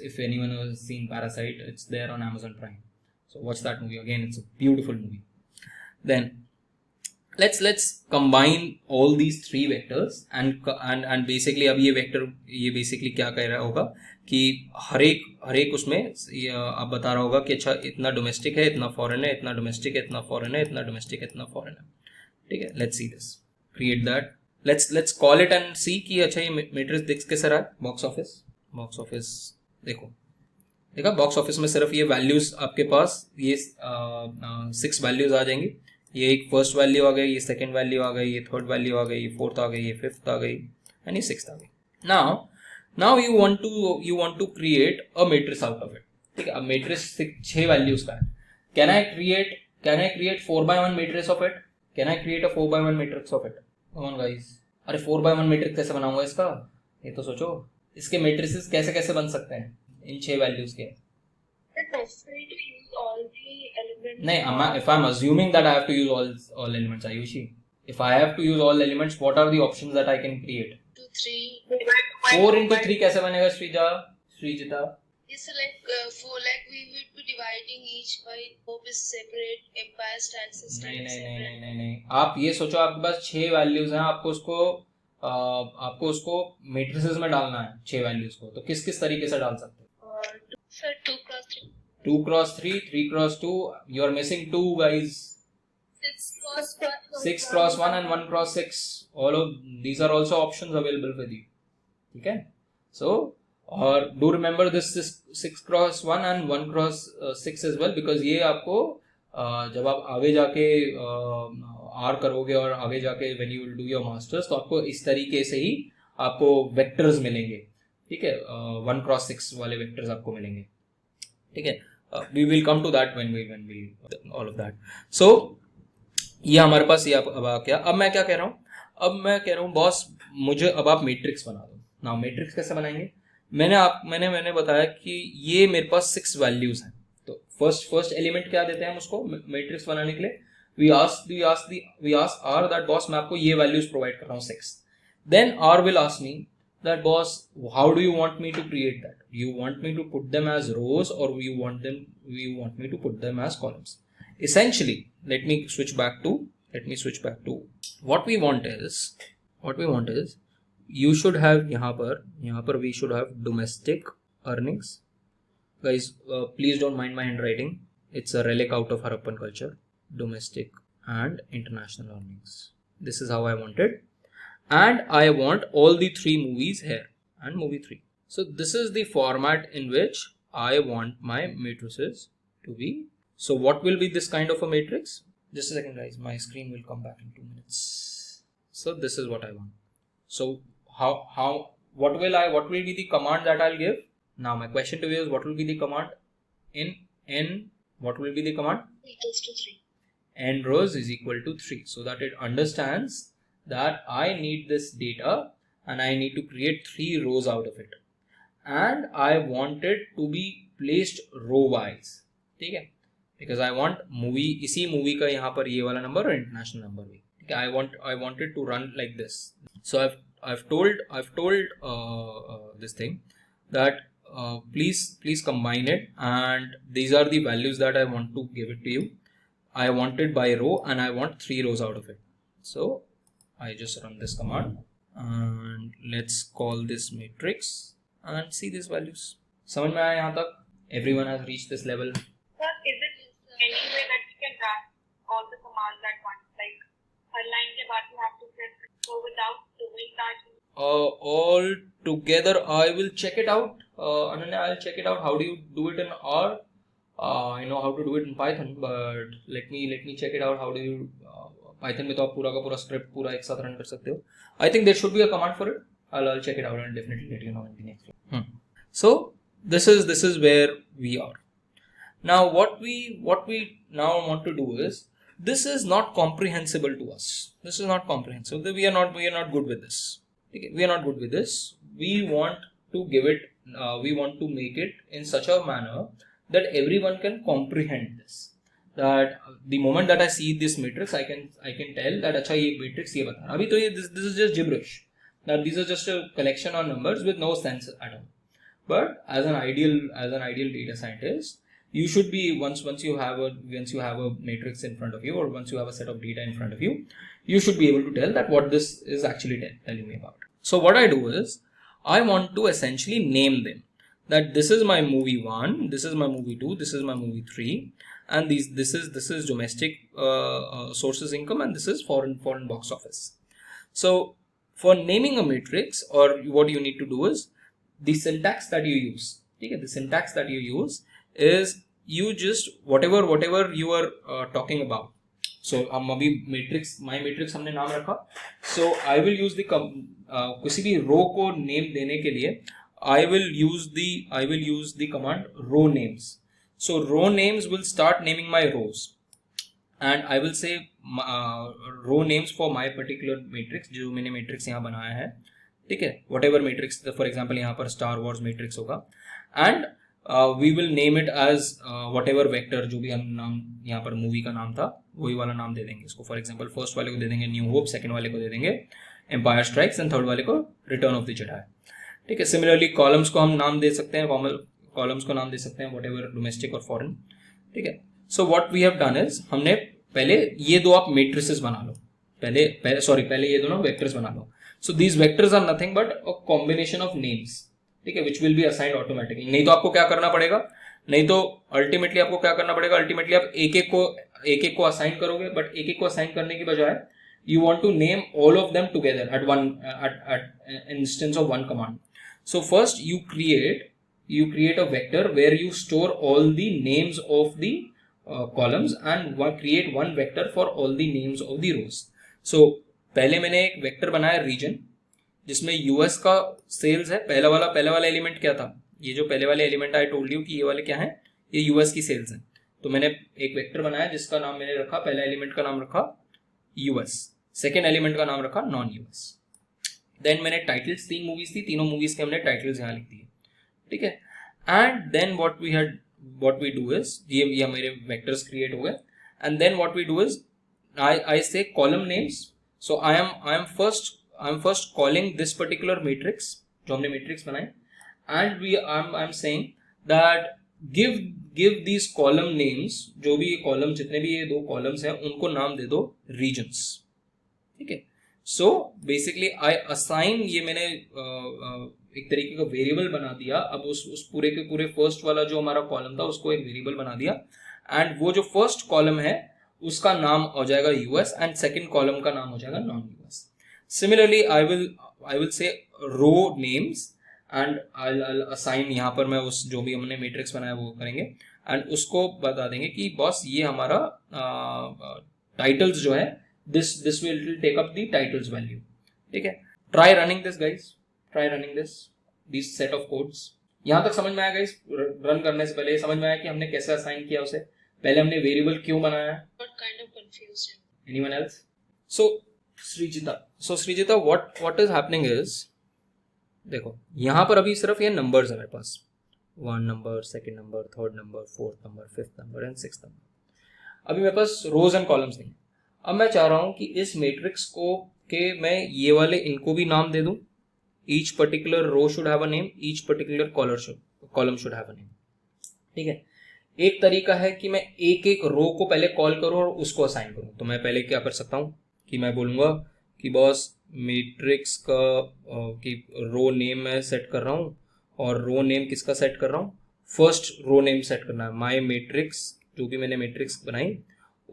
If anyone has seen Parasite, it's there on Amazon Prime. So watch that movie again. It's a beautiful movie. Then let's combine all these three vectors and basically अब ये vector ये basically क्या कह रहा होगा कि हर एक उसमें आप बता रहा होगा कि अच्छा इतना डोमेस्टिक है, इतना फॉरेन है, इतना डोमेस्टिक है, इतना फॉरेन है, इतना डोमेस्टिक है, इतना फॉरेन है. ठीक है, let's see this, create that, let's call it and see कि अच्छा ये मैट्रिक्स दिख कैसे रहा है. बॉक्स ऑफिस देखा, बॉक्स ऑफिस में सिर्फ ये वैल्यूज आपके पास ये 6 वैल्यूज आ जाएंगी. ये एक फर्स्ट वैल्यू आ गई, ये सेकंड वैल्यू आ गई, ये थर्ड वैल्यू आ गई, ये फोर्थ आ गई, ये फिफ्थ आ गई एंड ये सिक्स्थ आ गई. Now you want to create a matrix out of it. ठीक है, अब मैट्रिक्स 6 वैल्यूज का है. Can I create 4x1 matrix of it? Can I create a 4x1 matrix of it? Come on guys, अरे 4x1 matrix कैसे बनाऊंगा इसका, ये तो सोचो. इसके मैट्रिसेस कैसे कैसे बन सकते हैं इन 6 वैल्यूज के? नहीं, if I'm assuming that I have to use all elements, Ayushi, if I have to use all elements, what are the options that I can create? 2, 3. 4 into 3 कैसे बनेगा Sreejita? It's like 4, like we would be dividing each by hope is separate, empire stands system is separate. नहीं, आप ये सोचो आपके पास 6 values हैं, आपको उसको मैट्रिसेस में डालना है 6 वैल्यूज को, तो किस तरीके से डाल सकते हो? Sir, 2 cross 3. 2 cross 3, 3 cross 2, you are missing 2 guys. 6 cross 1. 6 cross 1 and 1 cross 6. All of these are also options available with you. ठीक है? So, और do remember this 6 cross 1 and 1 cross 6 as well, because ये आपको जब आप आगे जाके R करोगे और आगे जाके when you will do your masters, तो आपको इस तरीके से ही आपको वेक्टर्स मिलेंगे. ठीक है, 1 cross 6 वाले वेक्टर्स आपको मिलेंगे. ठीक है, we will come to that when we all of that. So ये हमारे पास ये अब आ गया. अब मैं क्या कह रहा हूँ बॉस, मुझे अब आप मैट्रिक्स बना दो. नाउ मैट्रिक्स कैसे बनाएंगे? मैंने बताया कि ये मेरे पास 6 वैल्यूज हैं. तो फर्स्ट एलिमेंट क्या देते हैं हम उसको मैट्रिक्स बनाने के लिए? we ask R that boss मैं आपको ये वैल्यूज प्रोवाइड कर रहा हूँ 6. Then R will ask me that boss, how do you want me to create that? You want me to put them as rows or you want me to put them as columns? Essentially, let me switch back to what we want is you should have यहाँ पर we should have domestic earnings. Guys, please don't mind my handwriting. It's a relic out of Harappan culture. Domestic and international earnings. This is how I want it. And I want all the 3 movies here and movie 3. So this is the format in which I want my matrices to be. So what will be this kind of a matrix? Just a second guys, my screen will come back in 2 minutes. So this is what I want. So what will be the command that I'll give? Now my question to you is, what will be the command what will be the command? Equals to 3. N rows is equal to 3, so that it understands that I need this data and I need to create 3 rows out of it, and I want it to be placed row wise. ठीक है, because I want इसी movie का यहाँ पर ये वाला number और international number भी. ठीक है, I want it to run like this. So I've told this thing that please combine it, and these are the values that I want to give it to you. I want it by row and I want 3 rows out of it. So I just run this command and let's call this matrix and see these values. समझ में आया यहाँ तक? Everyone has reached this level. Sir, is it any way that you can run all the commands at once? Like, her line के बाद you have to press. So without doing that. All together, I will check it out. Ananya, I'll check it out. How do you do it in R? I know how to do it in Python, but let me check it out. How do you Python में तो आप पूरा का पूरा script पूरा एक साथ run कर सकते हो. I think there should be a command for it. I'll check it out and definitely let you know in the next video. So this is where we are. Now what we now want to do is, this is not comprehensible to us. This is not comprehensible. We are not good with this. Okay? We are not good with this. We want to give it. We want to make it in such a manner that everyone can comprehend this. That the moment that I see this matrix, I can tell that अच्छा ये matrix ये बता रहा. अभी तो ये this is just gibberish. That these are just a collection of numbers with no sense at all. But as an ideal data scientist, you should be once you have a matrix in front of you, or once you have a set of data in front of you, you should be able to tell that what this is actually telling me about. So what I do is I want to essentially name them, that this is my movie 1, this is my movie 2, this is my movie 3, and this is domestic sources income, and this is foreign box office. So for naming a matrix, or what you need to do is the syntax that you use. Okay, the syntax that you use is you just whatever you are talking about. So हम अभी my matrix हमने नाम रखा. So I will use the किसी भी रो को name देने के लिए I will use the command row names. So row names will start naming my rows, and I will say row names for my particular matrix, जो मैंने matrix यहाँ बनाया है. ठीक है, whatever matrix, for example यहाँ पर Star Wars matrix होगा, and we will name it as whatever vector, जो भी हम नाम यहाँ पर मूवी का नाम था वही वाला नाम दे देंगे इसको. फॉर एग्जांपल फर्स्ट वाले को दे देंगे न्यू होप, सेकंड वाले को दे देंगे एम्पायर स्ट्राइक्स, एंड थर्ड वाले को रिटर्न ऑफ द जेडाई. ठीक है, सिमिलरली कॉलम्स को हम नाम दे सकते हैं, कॉलम्स को नाम दे सकते हैं व्हाटएवर डोमेस्टिक और फॉरेन. ठीक है, so what we have done is हमने पहले ये दो आप मेट्रिसेस बना लो, पहले ये दोनों वेक्टर्स बना लो. So these vectors are nothing but a combination of names. ठीक है, which will be assigned automatically. नहीं तो आपको क्या करना पड़ेगा, अल्टीमेटली आप एक एक को असाइन करोगे, बट एक एक को असाइन करने की बजाय you want to name all of them together at one instance of one command. So first you create a vector where you store all the names of the columns, and create one vector for all the names of the rows. So पहले मैंने एक vector बनाया reason, जिसमें US का sales है. पहला वाला element क्या था, ये जो पहले वाले एलिमेंट आई टोल्ड यू कि ये वाले क्या है, ये यूएस की सेल्स है. तो मैंने एक वेक्टर बनाया जिसका नाम मैंने रखा, पहला एलिमेंट का नाम रखा यूएस, सेकेंड एलिमेंट का नाम रखा नॉन यूएस. देन मैंने टाइटल्स, 3 मूवीज थी, तीनों मूवीज के हमने टाइटल्स यहाँ लिख दिए. ठीक है, and then what we do is, ये मेरे वेक्टर्स क्रिएट हो गए. And then what we do is I say column names. So I am first calling this particular matrix जो हमने मैट्रिक्स बनाई, and I am saying that give these column names, जो भी column, जितने भी ये 2 कॉलम्स हैं उनको नाम दे दो रीजन्स. ठीक है, सो बेसिकली आई असाइन, ये मैंने एक तरीके का वेरिएबल बना दिया. अब उस पूरे के पूरे फर्स्ट वाला जो हमारा कॉलम था उसको एक वेरिएबल बना दिया, एंड वो जो फर्स्ट कॉलम है उसका नाम हो जाएगा यूएस, एंड सेकंड कॉलम का नाम हो जाएगा non US. Similarly I will say row names, and I assign, यहाँ पर मैं उस जो भी हमने मैट्रिक्स बनाया वो करेंगे, एंड उसको बता देंगे कि बॉस ये हमारा टाइटल्स जो है, this will take up the titles value. ठीक है, try running this guys, this set of codes. यहाँ तक समझ में आया गाइस? रन करने से पहले समझ में आया कि हमने कैसे असाइन किया उसे, पहले हमने वेरिएबल क्यों बनाया. Kind of confused. Anyone else? So Srijita, what is happening is, देखो यहाँ पर अभी सिर्फ ये नंबर्स है मेरे पास, 1 number, second number, third number, fourth number, fifth number and sixth number. अभी मेरे पास रोज एंड कॉलम्स नहीं. अब मैं चाह रहा हूं कि इस मैट्रिक्स को के मैं ये वाले इनको भी नाम दे दूं. Each particular row should have a name, each particular column should have a name. ठीक है, एक तरीका है कि मैं एक एक रो को पहले कॉल करूं और उसको असाइन करूं. तो मैं पहले क्या कर सकता हूं कि मैं बोलूंगा कि बॉस मैट्रिक्स का कि रो नेम मैं सेट कर रहा हूं, और रो नेम किसका सेट कर रहा हूं, फर्स्ट रो नेम सेट करना है. माई मैट्रिक्स, जो भी मैंने मैट्रिक्स बनाई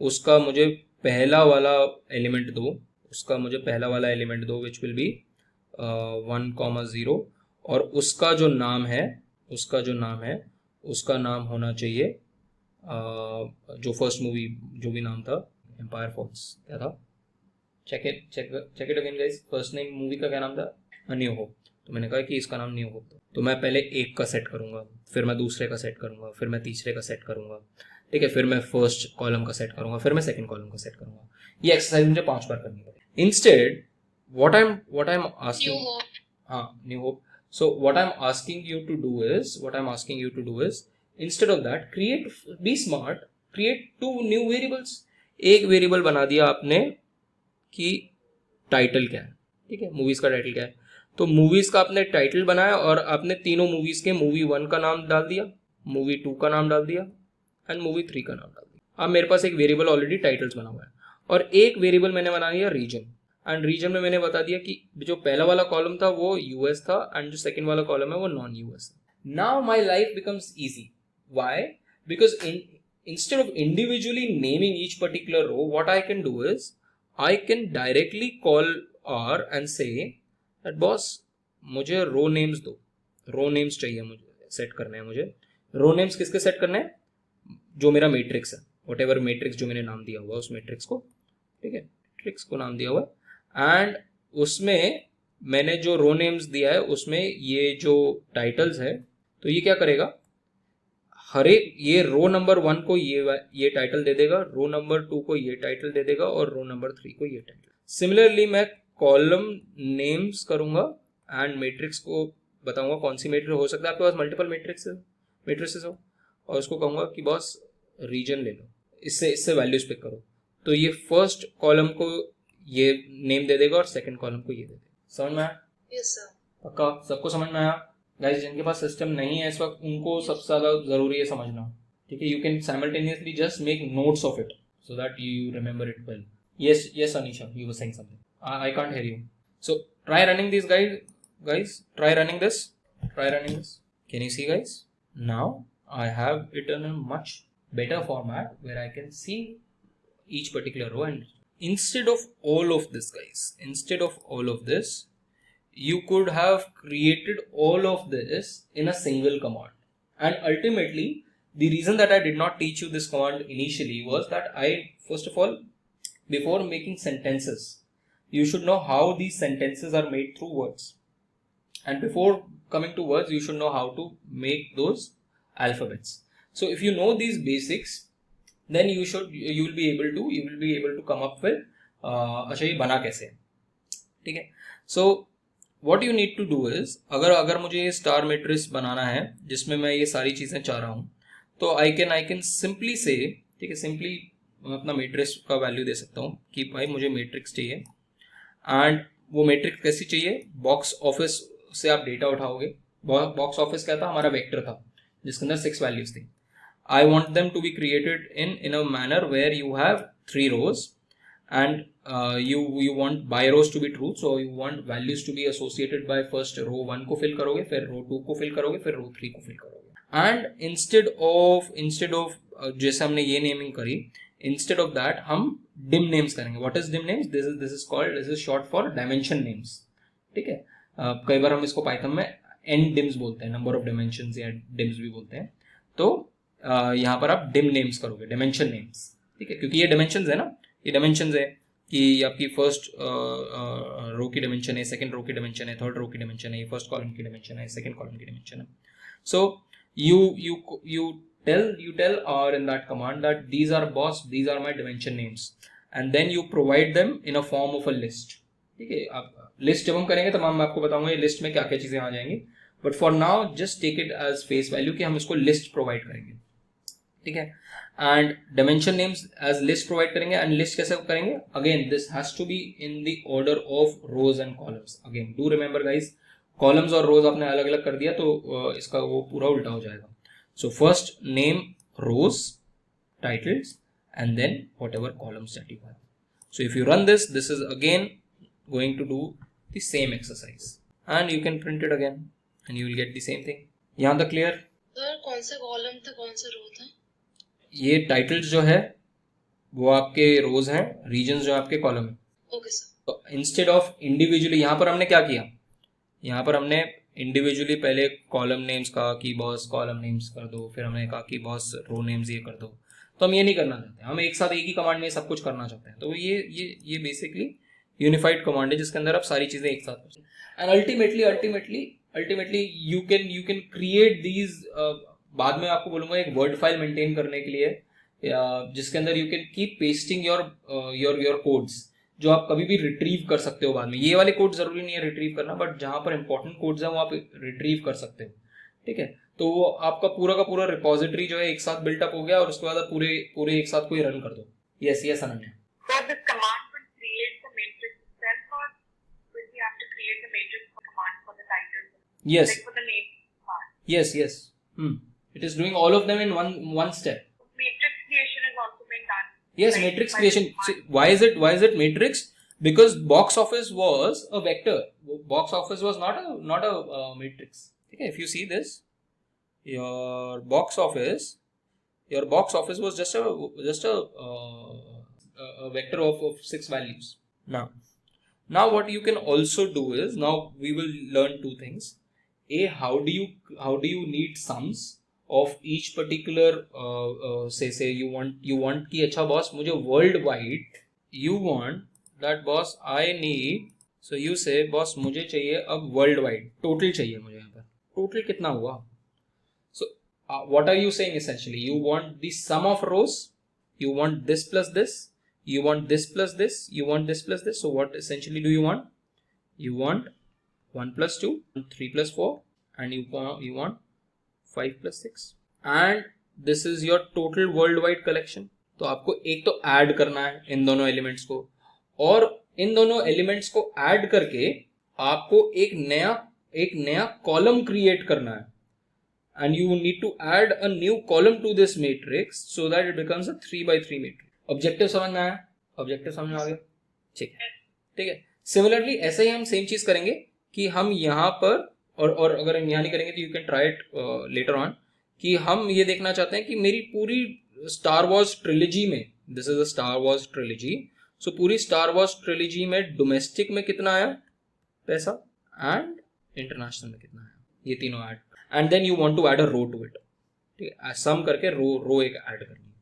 उसका मुझे पहला वाला एलिमेंट दो, विच विल बी 1,0, और उसका जो नाम है उसका नाम होना चाहिए जो फर्स्ट मूवी जो भी नाम था, एम्पायर फॉल्स, क्या था, check it again guys. First name movie का क्या नाम था, अ न्यू होप. तो मैंने कहा कि इसका नाम न्यू होप था. तो मैं पहले एक का सेट करूंगा, फिर मैं दूसरे का सेट करूंगा, फिर मैं तीसरे का सेट करूंगा. ठीक है, फिर मैं फर्स्ट कॉलम का सेट करूंगा, फिर मैं सेकंड कॉलम का सेट करूंगा. ये एक्सरसाइज मुझे 5 बार करनी पड़ेगी. Instead what I am asking, New Hope. So what I am asking you to do is instead of that be smart, create 2 new variables. एक वेरिएबल बना दिया आपने कि टाइटल क्या है. ठीक है, मूवीज का टाइटल क्या है. तो मूवीज का आपने टाइटल बनाया और आपने तीनों मूवीज के मूवी 1 का नाम डाल दिया, मूवी 2 का नाम डाल दिया, एंड मूवी 3 का नाम डाल दिया। अब मेरे पास एक वेरिएबल ऑलरेडी टाइटल्स बना हुआ है और एक वेरिएबल मैंने बना लिया रीजन, एंड रीजन में मैंने बता दिया कि जो पहला वाला कॉलम था वो यूएस था एंड जो सेकंड वाला कॉलम है वो नॉन यूएस है। Now my life becomes easy, why? Because instead of individually naming each particular row, what I can do is I can directly call R and say that boss मुझे रो names दो, रो names चाहिए, मुझे set करने हैं, मुझे रो names किसके set करने हैं? जो मेरा मैट्रिक्स है, वट एवर मैट्रिक्स जो मैंने नाम दिया हुआ है उस मैट्रिक्स को, ठीक है, मैट्रिक्स को नाम दिया हुआ है, एंड उसमें मैंने जो रो नेम्स दिया है उसमें ये जो टाइटल्स है, तो ये क्या करेगा, हर एक ये रो नंबर 1 को ये टाइटल दे देगा, रो नंबर 2 को ये टाइटल दे देगा और रो नंबर 3 को ये टाइटल। सिमिलरली मैं कॉलम नेम्स करूंगा एंड मैट्रिक्स को बताऊंगा कौन सी मैट्रिक्स हो सकता है, आपके पास मल्टीपल मैट्रिक्सेस हो, और उसको कहूंगा कि बॉस रीजन ले लो, इससे वैल्यूज पिक करो, तो ये फर्स्ट कॉलम को ये नेम दे देगा और सेकंड कॉलम को ये दे देगा। समझ में आया? Yes sir. पक्का सबको समझ में आया? गाइस जिनके पास सिस्टम नहीं है इस वक्त उनको सबसे ज़्यादा ज़रूरी है समझना, ठीक है। You can simultaneously just make notes of it so that you remember it well. Yes Anisha, you were saying something, I can't hear you, so try running this guys, try running this, can you see guys? Now I have it in a much better format where I can see each particular row, and instead of all of this guys, you could have created all of this in a single command. And ultimately the reason that I did not teach you this command initially was that I, first of all, before making sentences, you should know how these sentences are made through words, and before coming to words you should know how to make those alphabets. So if you know these basics, then you will be able to come up with अच्छा ये बना कैसे, ठीक है। So what you need to do is, अगर मुझे ये star matrix बनाना है जिसमें मैं ये सारी चीज़ें चाह रहा हूँ, तो आई कैन सिंपली से, ठीक है, सिंपली मैं अपना मैट्रिक्स का वैल्यू दे सकता हूँ कि भाई मुझे मैट्रिक्स चाहिए, एंड वो मैट्रिक्स कैसी चाहिए, बॉक्स ऑफिस से आप डेटा उठाओगे। बॉक्स ऑफिस क्या था, हमारा वेक्टर था जिसके अंदर 6 वैल्यूज थी। I want them to be created in a manner where you have 3 rows and you want by rows to be true, so you want values to be associated by first row 1 को fill करोगे, फिर row 2 को fill करोगे, फिर row 3 को fill करोगे, and instead of जैसे हमने ये नेमिंग करी, instead of that हम dim names करेंगे। what is dim names? this is short for dimension names, ठीक है। कई बार हम इसको पाइथन में n dims बोलते हैं, नंबर ऑफ डायमेंशंस या dims भी बोलते हैं, तो यहाँ पर आप dim names करोगे, dimension names, ठीक है, क्योंकि ये dimensions है ना, ये डायमेंशन है कि आपकी फर्स्ट रो की डायमेंशन है, सेकंड रो की डायमेंशन है, थर्ड रो की डायमेंशन है, ये फर्स्ट कॉलम की डायमेंशन है, सेकंड कॉलम की डायमेंशन है। सो you tell R in that command that these are my dimension names, and then you provide them in a form of a list, ठीक है। आप लिस्ट जब हम करेंगे तो मैं आपको बताऊंगा ये लिस्ट में क्या क्या चीजें आ जाएंगी, but for now just take it as face value कि हम इसको लिस्ट प्रोवाइड करेंगे, ठीक है। And dimension names as list provide करेंगे, एंड लिस्ट कैसे करेंगे, again this has to be in the order of rows and columns. Again do remember guys, columns और रोज आपने अलग अलग कर दिया तो इसका वो पूरा उल्टा हो जाएगा। So first name rows titles and then whatever columns that you have. So if you run this is again going to do the same exercise, and you can print it again and you will get the same thing. यहाँ तक clear? Sir कौन सा column था, कौन सा रो था? ये titles जो है वो आपके रोज हैं, रीजन्स जो आपके कॉलम है। Okay sir. तो इंस्टेड ऑफ इंडिविजुअली, यहाँ पर हमने क्या किया, यहाँ पर हमने इंडिविजुअली पहले कॉलम नेम्स कहा कि बॉस कॉलम नेम्स कर दो, फिर हमने कहा कि बॉस रो नेम्स ये कर दो, तो हम ये नहीं करना चाहते, हम एक साथ एक ही कमांड में सब कुछ करना चाहते हैं। तो ये बेसिकली यूनिफाइड कमांड है जिसके अंदर आप सारी चीजें एक साथ कर, and ultimately you can create these. बाद में आपको बोलूंगा एक वर्ड फाइल मेंटेन करने के लिए, जिसके अंदर you can keep pasting your codes, जो आप कभी भी रिट्रीव कर सकते हो बाद में। ये वाले कोड जरूरी नहीं है रिट्रीव करना, बट जहां पर इंपॉर्टेंट कोड्स हैं वो आप रिट्रीव कर सकते हो, ठीक है। तो वो आपका पूरा का पूरा रिपोजिटरी जो है एक साथ बिल्टअप हो गया, और उसके बाद आप पूरे एक साथ कोई रन कर दो। Yes Ananya. So this command will create the matrix itself, or will we have to create the matrix command for the titles? Yes. Like for the name part. Yes. It is doing all of them in one step. matrix creation is also being done. Yes, Like, matrix by creation. this See, why is it matrix? Because box office was a vector. Box office was not a matrix. Okay, if you see this, your box office was just a vector of 6 values. Now what you can also do is, now we will learn two things. How do you need sums of each particular say you want कि अच्छा boss मुझे worldwide, you want that boss I need, so you say boss मुझे चाहिए अब worldwide total चाहिए मुझे यहाँ पर total कितना हुआ. So what are you saying essentially? You want the sum of rows, you want this plus this, you want this plus this, you want this plus this. So what essentially do you want? You want 1 plus 2, 3 plus 4, and you want 5 plus 6, and this is your total worldwide collection. तो आपको एक तो add करना है इन दोनों elements को, और इन दोनों एलिमेंट्स को ऐड करके आपको एक नया कॉलम क्रिएट करना है, and you need to add a new column to this matrix so that it becomes a 3 by 3 matrix. Objective समझ में आया? ऑब्जेक्टिव समझ में आ गया? ठीक है. सिमिलरली ऐसे ही हम सेम चीज करेंगे कि हम यहाँ पर और अगर हम यहाँ नहीं करेंगे तो you can try it later on, कि हम ये देखना चाहते हैं कि मेरी पूरी स्टार वॉर्स ट्रिलॉजी में, this is a Star Wars trilogy, so पूरी स्टार वॉर्स ट्रिलॉजी में डोमेस्टिक में कितना आया पैसा एंड इंटरनेशनल में कितना आया, ये तीनों add, and then you want to add a row to it. ठीक है, सम करके रो एक ऐड करनी है.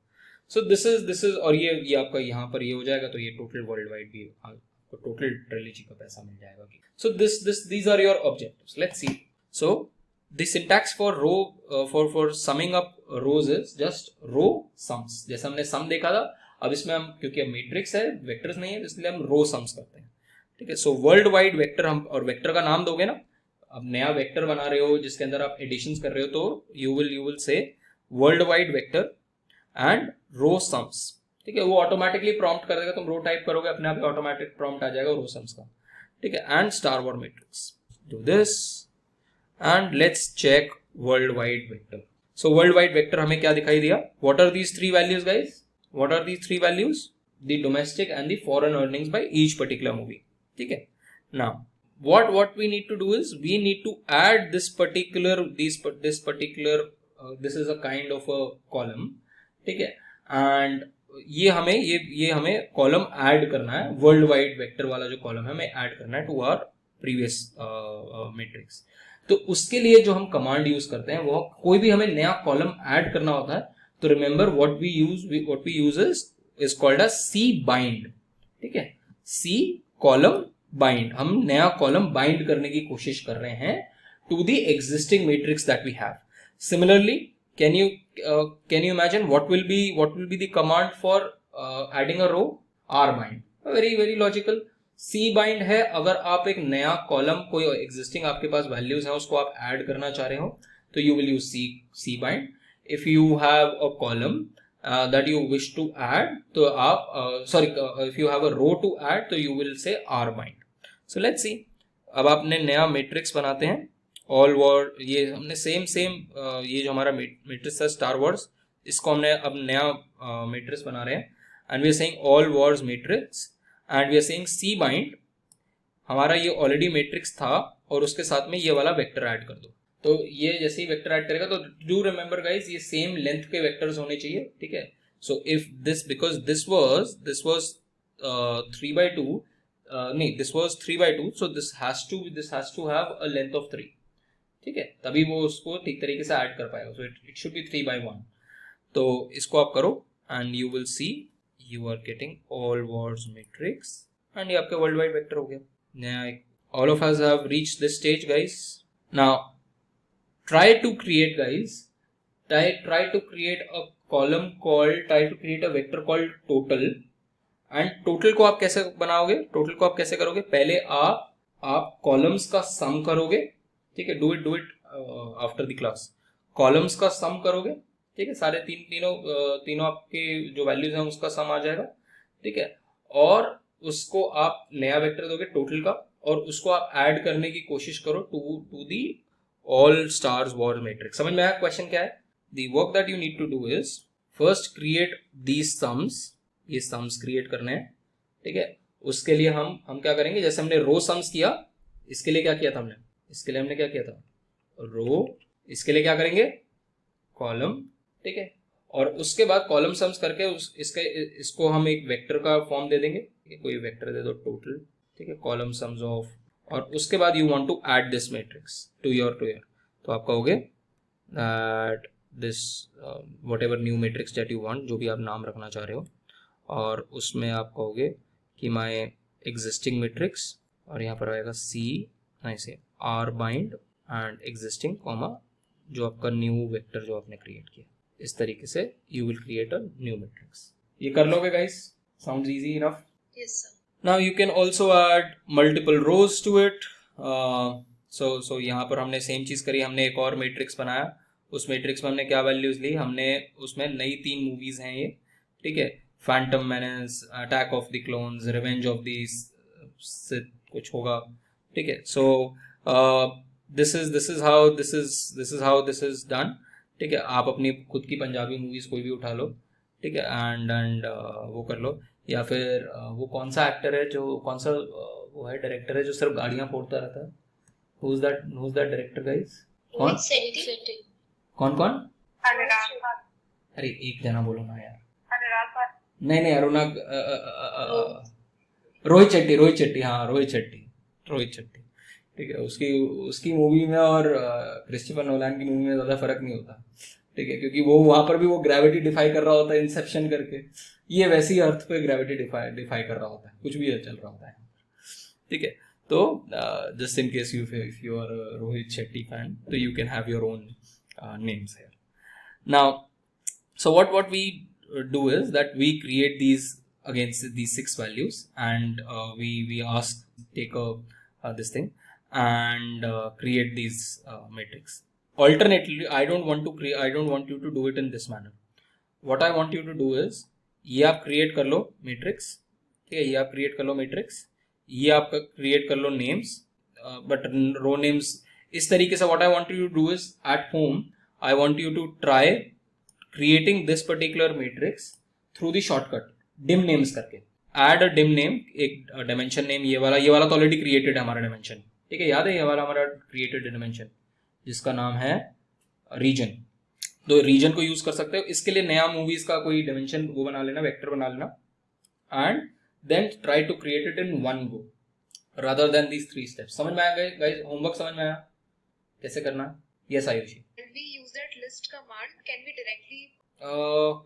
सो दिस इज और ये आपका यहाँ पर ये हो जाएगा, तो ये टोटल वर्ल्ड वाइड भी आपको टोटल ट्रिलॉजी का पैसा मिल जाएगा. सो these are your objectives. Let's see. So the syntax for row for summing up rows is just row sums. जैसे हमने sum देखा था, अब इसमें हम क्योंकि अब मैट्रिक्स है, वेक्टर्स नहीं है, इसलिए हम रो सम्स करते हैं. ठीक है. सो वर्ल्ड वाइड वेक्टर हम, और वेक्टर का नाम दोगे ना, अब नया वेक्टर बना रहे हो जिसके अंदर आप एडिशंस कर रहे हो, तो you will say world wide vector and row sums. ठीक है, वो ऑटोमेटिकली प्रॉम्प्ट कर देगा, तुम रो टाइप करोगे अपने आप ऑटोमेटिक प्रॉम्प्ट आ जाएगा रो सम्स का. ठीक है, and star war matrix. Do this and let's check world wide vector. So world wide vector हमें क्या दिखाई दिया? What are these 3 values guys? What are these 3 values? The domestic and the foreign earnings by each particular movie. ठीक है. Now what we need to do is we need to add this is a kind of a column. ठीक है, and ये हमें column add करना है, world wide vector वाला जो कॉलम है हमें ऐड करना है टू आवर प्रीवियस मैट्रिक्स. तो उसके लिए जो हम कमांड यूज करते हैं, वो कोई भी हमें नया कॉलम ऐड करना होता है, तो remember what we use is called a C bind. ठीक है, सी कॉलम बाइंड. हम नया कॉलम बाइंड करने की कोशिश कर रहे हैं to the existing matrix that we have. Similarly can you imagine what will be the command for adding a row? R bind. Very logical. C bind है अगर आप एक नया कॉलम, कोई एग्जिस्टिंग आपके पास वैल्यूज है उसको आप ऐड करना चाह रहे हो, तो you will use C bind. If you have a column that you wish to add, तो आप if you have a row to add, तो you will say R bind. So let's see. अब आपने नया मैट्रिक्स बनाते हैं. All war, ये हमने सेम ये जो हमारा मैट्रिक्स था स्टार वॉर्स, इसको हमने अब नया मैट्रिक्स बना रहे हैं, and we are saying all wars matrix, and we are saying C bind. हमारा ये ऑलरेडी मैट्रिक्स था और उसके साथ में ये वाला वेक्टर ऐड कर दो. तो ये जैसे ही वेक्टर ऐड करेगा, तो डू रिमेंबर गाइज ये सेम लेंथ के वेक्टर्स होने चाहिए. ठीक है. So if this, because this was 3 by 2, नहीं, this was 3 by 2, so this has to have a length of 3. ठीक है, तभी वो उसको ठीक तरीके से ऐड कर पाएगा. So it should be 3 by 1. तो इसको आप करो and you will see you are getting all wars matrix, and ये आपके वर्ल्ड वाइड वेक्टर हो गया. नया all of us have reached this stage guys. Now try to create a vector called total. And total को आप कैसे बनाओगे? Total को आप कैसे करोगे? पहले आप कॉलम्स का सम करोगे. ठीक है, do it after the class. Columns का सम करोगे. ठीक है, सारे तीनों आपके जो वैल्यूज हैं उसका सम आ जाएगा. ठीक है, और उसको आप नया वेक्टर दोगे टोटल का, और उसको आप ऐड करने की कोशिश करो to the all stars war matrix. समझ में आया क्वेश्चन क्या है? The work that you need to do is, first create these sums, ये सम्स क्रिएट करने हैं, ठीक है। उसके लिए हम क्या करेंगे, जैसे हमने रो सम्स किया, इसके लिए क्या किया था हमने, इसके लिए हमने क्या किया था रो, इसके लिए क्या करेंगे कॉलम, ठीक है। और उसके बाद कॉलम सम्स करके इसको हम एक वेक्टर का फॉर्म दे देंगे, कोई वेक्टर दे दो टोटल, ठीक है, कॉलम सम्स ऑफ, और उसके बाद you want to add this matrix to your तो आप कहोगे that this whatever new matrix that you want, जो भी आप नाम रखना चाह रहे हो, और उसमें आप कहोगे कि माय एग्जिस्टिंग मैट्रिक्स, और यहाँ पर आएगा सी ऐसे R bind and existing comma जो आपका न्यू वेक्टर जो आपने क्रिएट किया, इस तरीके से you will create a new matrix. ये कर लोगे guys? Sounds easy enough? Yes, sir. Now you can also add multiple rows to it. So यहाँ पर हमने सेम चीज़ करी, हमने एक और मैट्रिक्स बनाया, उस मैट्रिक्स में हमने क्या वैल्यूज ली, हमने उसमें नई 3 मूवीज हैं ये, ठीक है, Phantom menace, attack of the clones, revenge of the Sith कुछ होगा, ठीक है। So this is how this is done, ठीक है। आप अपनी खुद की पंजाबी मूवीज कोई भी उठा लो, ठीक है, एंड वो कर लो, या फिर वो कौन सा एक्टर है जो कौन सा वो है डायरेक्टर है जो सिर्फ गाड़ियां फोड़ता रहता है, who's that director guys? कौन Seti. कौन अनुराग पाल, अरे एक जना बोलो ना यार, अनुराग पाल, नहीं अनुराग रोहित शेट्टी, हाँ रोहित शेट्टी, ठीक है। उसकी मूवी में और क्रिस्टोफर नोलान की मूवी में ज़्यादा फर्क नहीं होता, ठीक है, क्योंकि वो वहाँ पर भी वो ग्रेविटी डिफाई कर रहा होता है इंसेप्शन करके, ये वैसी अर्थ पे ग्रेविटी डिफाई कर रहा होता है, कुछ भी चल रहा होता है, ठीक है। तो just in case if you are Rohit Shetty fan, तो you can have your own names here. Now, so what we do is that we create these against these 6 values, and we ask take this thing and create these matrix. Alternately, I don't want you to do it in this manner. What I want you to do is ये आप create कर लो matrix, ठीक है, ये आप create कर लो matrix, ये आप create कर लो names, but row names इस तरीके से। what I want you to do is at home I want you to try creating this particular matrix through the shortcut dim names करके। add a dim name, एक dimension name, ये वाला तो already created है हमारा dimension, ठीक है, याद है ये वाला हमारा created dimension जिसका नाम है region, तो region को यूज कर सकते हो। इसके लिए नया movies का कोई dimension वो बना लेना, vector बना लेना, and then try to create it in one go rather than these 3 steps। समझ में आया guys? होमवर्क समझ में आया कैसे करना? Yes, Ayushi. When we use that list command, can we directly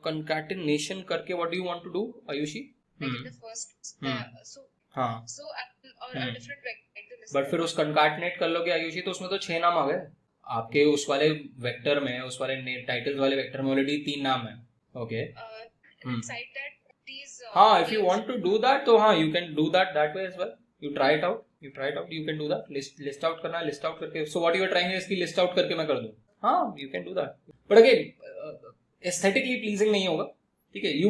concatenation करके what do you want to do, Ayushi? like in the first so हाँ, or a different vector like the list but फिर उस concatenate कर लोगे Ayushi, तो उसमें तो 6 नाम आ गए आपके, उस वाले वेक्टर में, उस वाले टाइटल्स वाले वेक्टर में ऑलरेडी 3 नाम है, ओके। inside that these हाँ, if you want to do that, तो हाँ you can do that way as well. You try it out, you can do that. list out करना है, list out करके, so what you are trying है इसकी list out करके मैं कर दूँ, हाँ you can do that, but again aesthetically pleasing नहीं होगा, ठीक है। you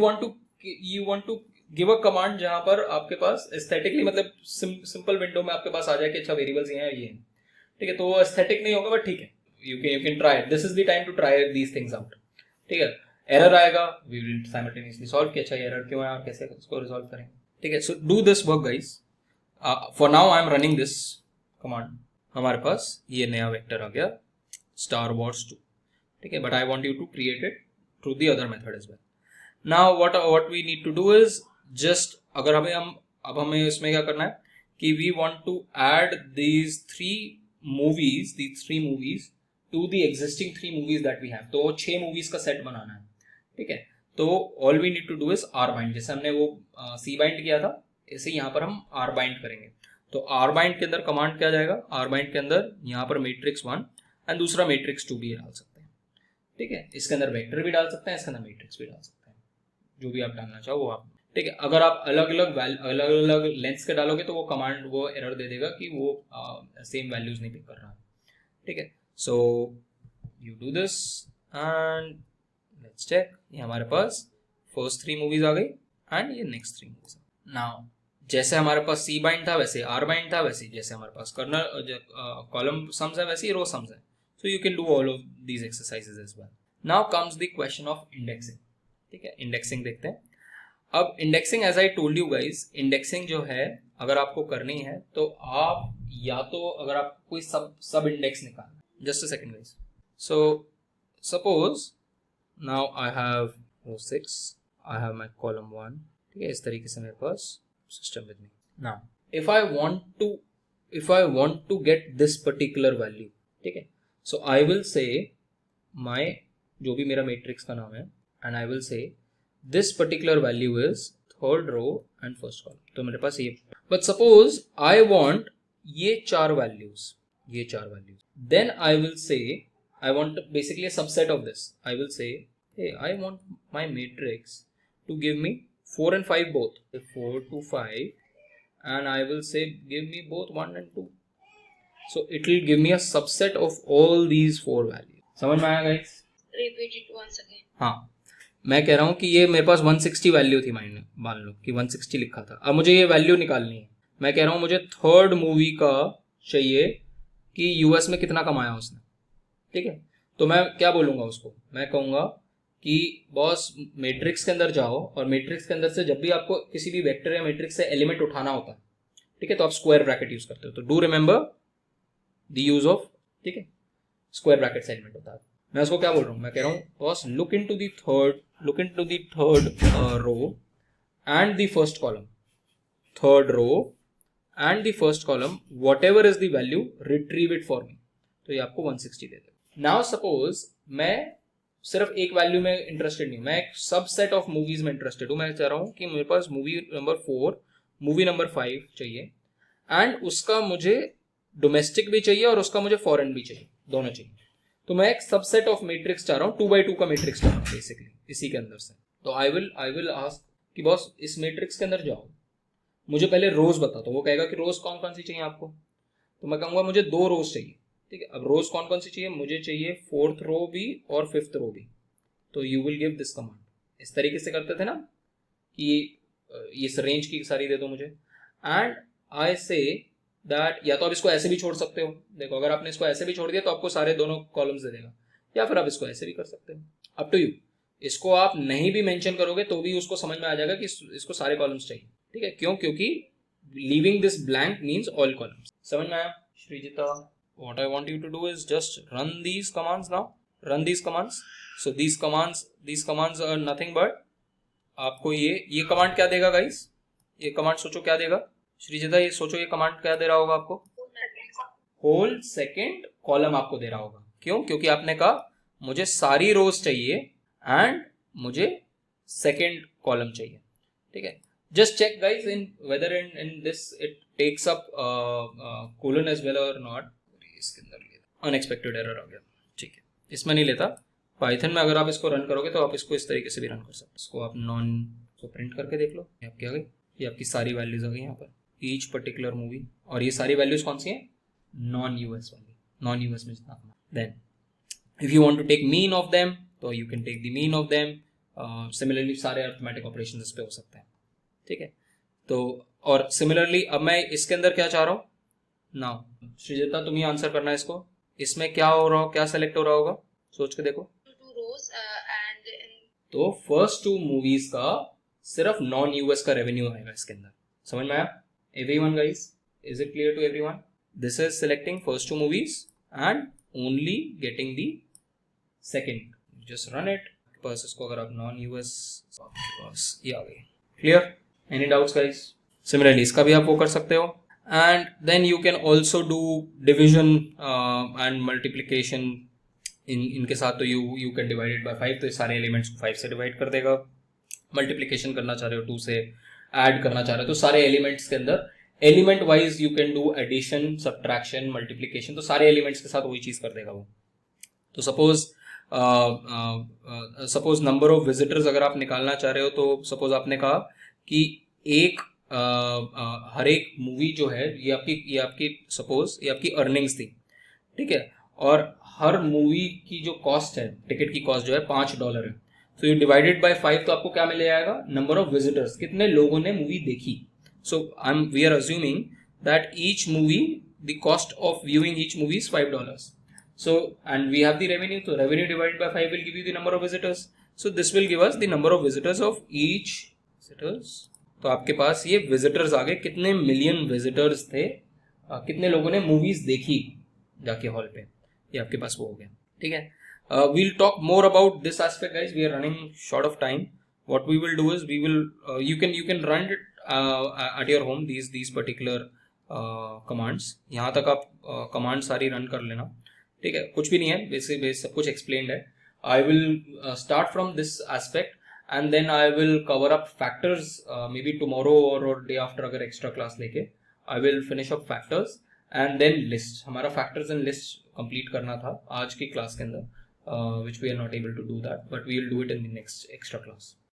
want to give a command जहाँ पर आपके पास aesthetically मतलब simple window में आपके पास आ जाए कि अच्छा वेरिएबल्स ये हैं, ठीक है, तो वो aesthetic नहीं होगा, बट ठीक है, you can try it. This is the time to try these things out, ठीक है। एरर आएगा, we will simultaneously solve कि अच्छा एरर क्यों है और कैसे उसको रिजॉल्व करें, ठीक है। so do this work guys. For now I am running this command, हमारे पास ये नया वेक्टर आ गया Star Wars 2, ठीक है, but I want you to create it through the other method as well. Now what we need to do is just अगर हमें इसमें क्या करना है कि we want to add these 3 movies to the existing 3 movies that we have, तो 6 movies का set बनाना है, ठीक है। तो all we need to do is R bind, जैसे हमने वो C bind किया था ऐसे यहाँ पर हम R bind करेंगे। तो R bind के अंदर कमांड क्या जाएगा, R bind के अंदर यहाँ पर मैट्रिक्स 1 एंड दूसरा मैट्रिक्स 2 भी डाल सकते हैं, ठीक है। इसके अंदर वेक्टर भी डाल सकते हैं, इसके अंदर मैट्रिक्स भी डाल सकते हैं, जो भी आप डालना चाहो वो आप, ठीक है। अगर आप अलग अलग लेंथ्स के डालोगे तो वो कमांड वो एरर दे देगा कि वो सेम वैल्यूज नहीं पिक कर रहा है, ठीक है। So you do this and let's check, ये हमारे पास फर्स्ट 3 मूवीज आ गई एंड ये नेक्स्ट 3 मूवीज। नाउ जैसे हमारे पास C bind था वैसे R bind था, वैसे जैसे हमारे पास कॉलम सम्स है वैसे रो सम्स है, so you can do all of these exercises as well. Now comes the question of indexing. ठीक है, इंडेक्सिंग देखते हैं। अब indexing as I told you guys, indexing जो है अगर आपको करनी है तो आप या तो अगर आप कोई सब इंडेक्स निकालना, just a second guys. So suppose now I have row 6, I have my column 1, ठीक है, इस तरीके से मेरे पास system with me. Now if I want to get this particular value, ठीक है, सो आई विल से माय जो भी मेरा मैट्रिक्स का नाम है, एंड आई विल से this particular value is third row and first column। तो मेरे पास ये, but suppose I want ये चार values, then I will say I want basically a subset of this। I will say, hey, I want my matrix to give me 4 and 5 both, 4 to 5, and I will say give me both 1 and 2, so it will give me a subset of all these 4 values। समझ में आया guys? Repeat it once again। हाँ, मैं कह रहा हूँ कि ये मेरे पास 160 वैल्यू थी, मान लो कि 160 लिखा था, अब मुझे ये वैल्यू निकालनी है। मैं कह रहा हूँ मुझे थर्ड मूवी का चाहिए कि यूएस में कितना कमाया उसने, ठीक है। तो मैं क्या बोलूँगा उसको, मैं कहूँगा कि बॉस मैट्रिक्स के अंदर जाओ, और मैट्रिक्स के अंदर से जब भी आपको किसी भी वेक्टर या मैट्रिक्स से एलिमेंट उठाना होता है, ठीक है, तो आप स्क्वायर ब्रैकेट यूज करते हो। तो do remember the use of, ठीक है, स्क्वायर ब्रैकेट से एलिमेंट होता है। मैं उसको क्या बोल रहा हूँ, मैं कह रहा हूँ boss look into the third row and the first column, third row and the first column, whatever is the value, retrieve it for me। तो ये आपको 160 दे देगा। Now suppose मैं सिर्फ एक वैल्यू में इंटरेस्टेड नहीं, मैं एक सबसेट ऑफ मूवीज में इंटरेस्टेड हूँ। मैं चाह रहा हूँ कि मेरे पास मूवी नंबर 4, मूवी नंबर 5 चाहिए, एंड उसका मुझे डोमेस्टिक भी चाहिए और उसका मुझे फॉरेन भी चाहिए, दोनों चाहिए। तो मैं एक सबसेट ऑफ मैट्रिक्स चाह रहा हूँ, 2x2 का मैट्रिक्स चाह रहा हूँ बेसिकली इसी के अंदर से। तो आई विल आस्क कि बॉस इस मैट्रिक्स के अंदर जाओ, मुझे पहले रोज बता। तो वो कहेगा कि रोज कौन कौन सी चाहिए आपको, तो मैं कहूँगा मुझे 2 रोज चाहिए, ठीक है। अब रोज कौन कौन सी चाहिए, मुझे चाहिए 4th रो भी और 5th रो भी। तो you will give this command, इस तरीके से करते थे ना कि इस रेंज की सारी दे दो मुझे, एंड आई से दैट, या तो आप इसको ऐसे भी छोड़ सकते हो। देखो अगर आपने इसको ऐसे भी छोड़ दिया तो आपको सारे दोनों कॉलम्स दे देगा, या फिर आप इसको ऐसे भी कर सकते हो, अप टू यू। इसको आप नहीं भी मेंशन करोगे तो भी उसको समझ में आ जाएगा कि इसको सारे कॉलम्स चाहिए, ठीक है। क्यों? क्योंकि leaving this blank means all columns. समझ में आया Shrijita? What I want you to do is just run these commands now, run these commands. So these commands are nothing but, आपको ये कमांड क्या देगा गाइस, ये कमांड सोचो क्या देगा श्रीजिता, ये सोचो ये कमांड क्या दे रहा होगा आपको, होल सेकेंड कॉलम आपको दे रहा होगा। क्यों? क्योंकि आपने कहा मुझे सारी रोज चाहिए एंड मुझे सेकेंड कॉलम चाहिए, ठीक है। Just check guys in whether in this it takes up colon as well और नॉट। इसके अंदर अनएक्सपेक्टेड एरर आ गया, ठीक है, इसमें नहीं लेता। पाइथन में अगर आप इसको रन करोगे तो आप इसको इस तरीके से भी रन कर सकते हो। इसको आप नॉन को प्रिंट करके देख लो, ये आपकी आ गई, ये आपकी सारी वैल्यूज आ गई यहाँ पर, ईच पर्टिकुलर मूवी। और ये सारी वैल्यूज कौन सी हैं, नॉन यूएस वाली, नॉन यूएस में जितना। Then if you want to take mean of them तो you can take the mean of them. Similarly सारे अरिथमेटिक ऑपरेशन इस पे हो सकते हैं, ठीक है। तो और सिमिलरली अब मैं इसके अंदर क्या चाह रहा हूँ नाउ, श्रीजिता तुम ही आंसर करना है इसको, इसमें क्या हो रहा हो, क्या सेलेक्ट हो रहा होगा, सोच के देखो। तो फर्स्ट 2 मूवीज का सिर्फ नॉन यूएस का रेवेन्यू आएगा इसके अंदर। समझ में आया everyone guys? Is it clear to everyone? This is selecting first 2 movies and only getting the second। just run it। बस इसको अगर आप नॉन यूएस, बस ये आ गई। Clear? Any doubts guys? Similarly इसका भी आप वो कर सकते हो, and then you can also do division and multiplication इनके साथ। तो यू कैन डिवाइड बाय 5, तो ये सारे एलिमेंट्स को 5 से डिवाइड कर देगा। मल्टीप्लीकेशन करना चाह रहे हो 2 से, ऐड करना चाह रहे हो तो सारे एलिमेंट्स के अंदर element wise you can do addition, subtraction, multiplication, तो सारे एलिमेंट्स के साथ वही चीज कर देगा वो। तो सपोज नंबर ऑफ विजिटर्स अगर आप निकालना चाह रहे हो, तो सपोज आपने कहा कि एक हर एक मूवी जो है ये आपकी सपोज ये आपकी अर्निंग्स थी, ठीक है, और हर मूवी की जो कॉस्ट है, टिकट की कॉस्ट जो है $5 है। तो यू डिवाइडेड बाय 5 तो आपको क्या मिल जाएगा, नंबर ऑफ विजिटर्स, कितने लोगों ने मूवी देखी। So we are assuming that each movie the cost of viewing each movie is $5। So and we have the revenue, so revenue divided by 5 will give you the number of visitors. So this will give us the number of visitors of each visitors. तो आपके पास ये visitors आ गए, कितने million visitors थे, कितने लोगों ने movies देखी जाके हॉल पे, ये आपके पास वो हो गया. ठीक है. We'll talk more about this aspect, guys. We are running short of time. What we will do is we will you can run it at your home, these particular commands. यहाँ तक आप command सारी run कर लेना. ठीक है, कुछ भी नहीं है, बेसिक सब कुछ explained है. I will start from this aspect and then I will cover up factors maybe tomorrow or day after अगर extra class लेके I will finish up factors and then list. हमारा factors and list complete करना था आज की class के अंदर, which we are not able to do that, but we will do it in the next extra class.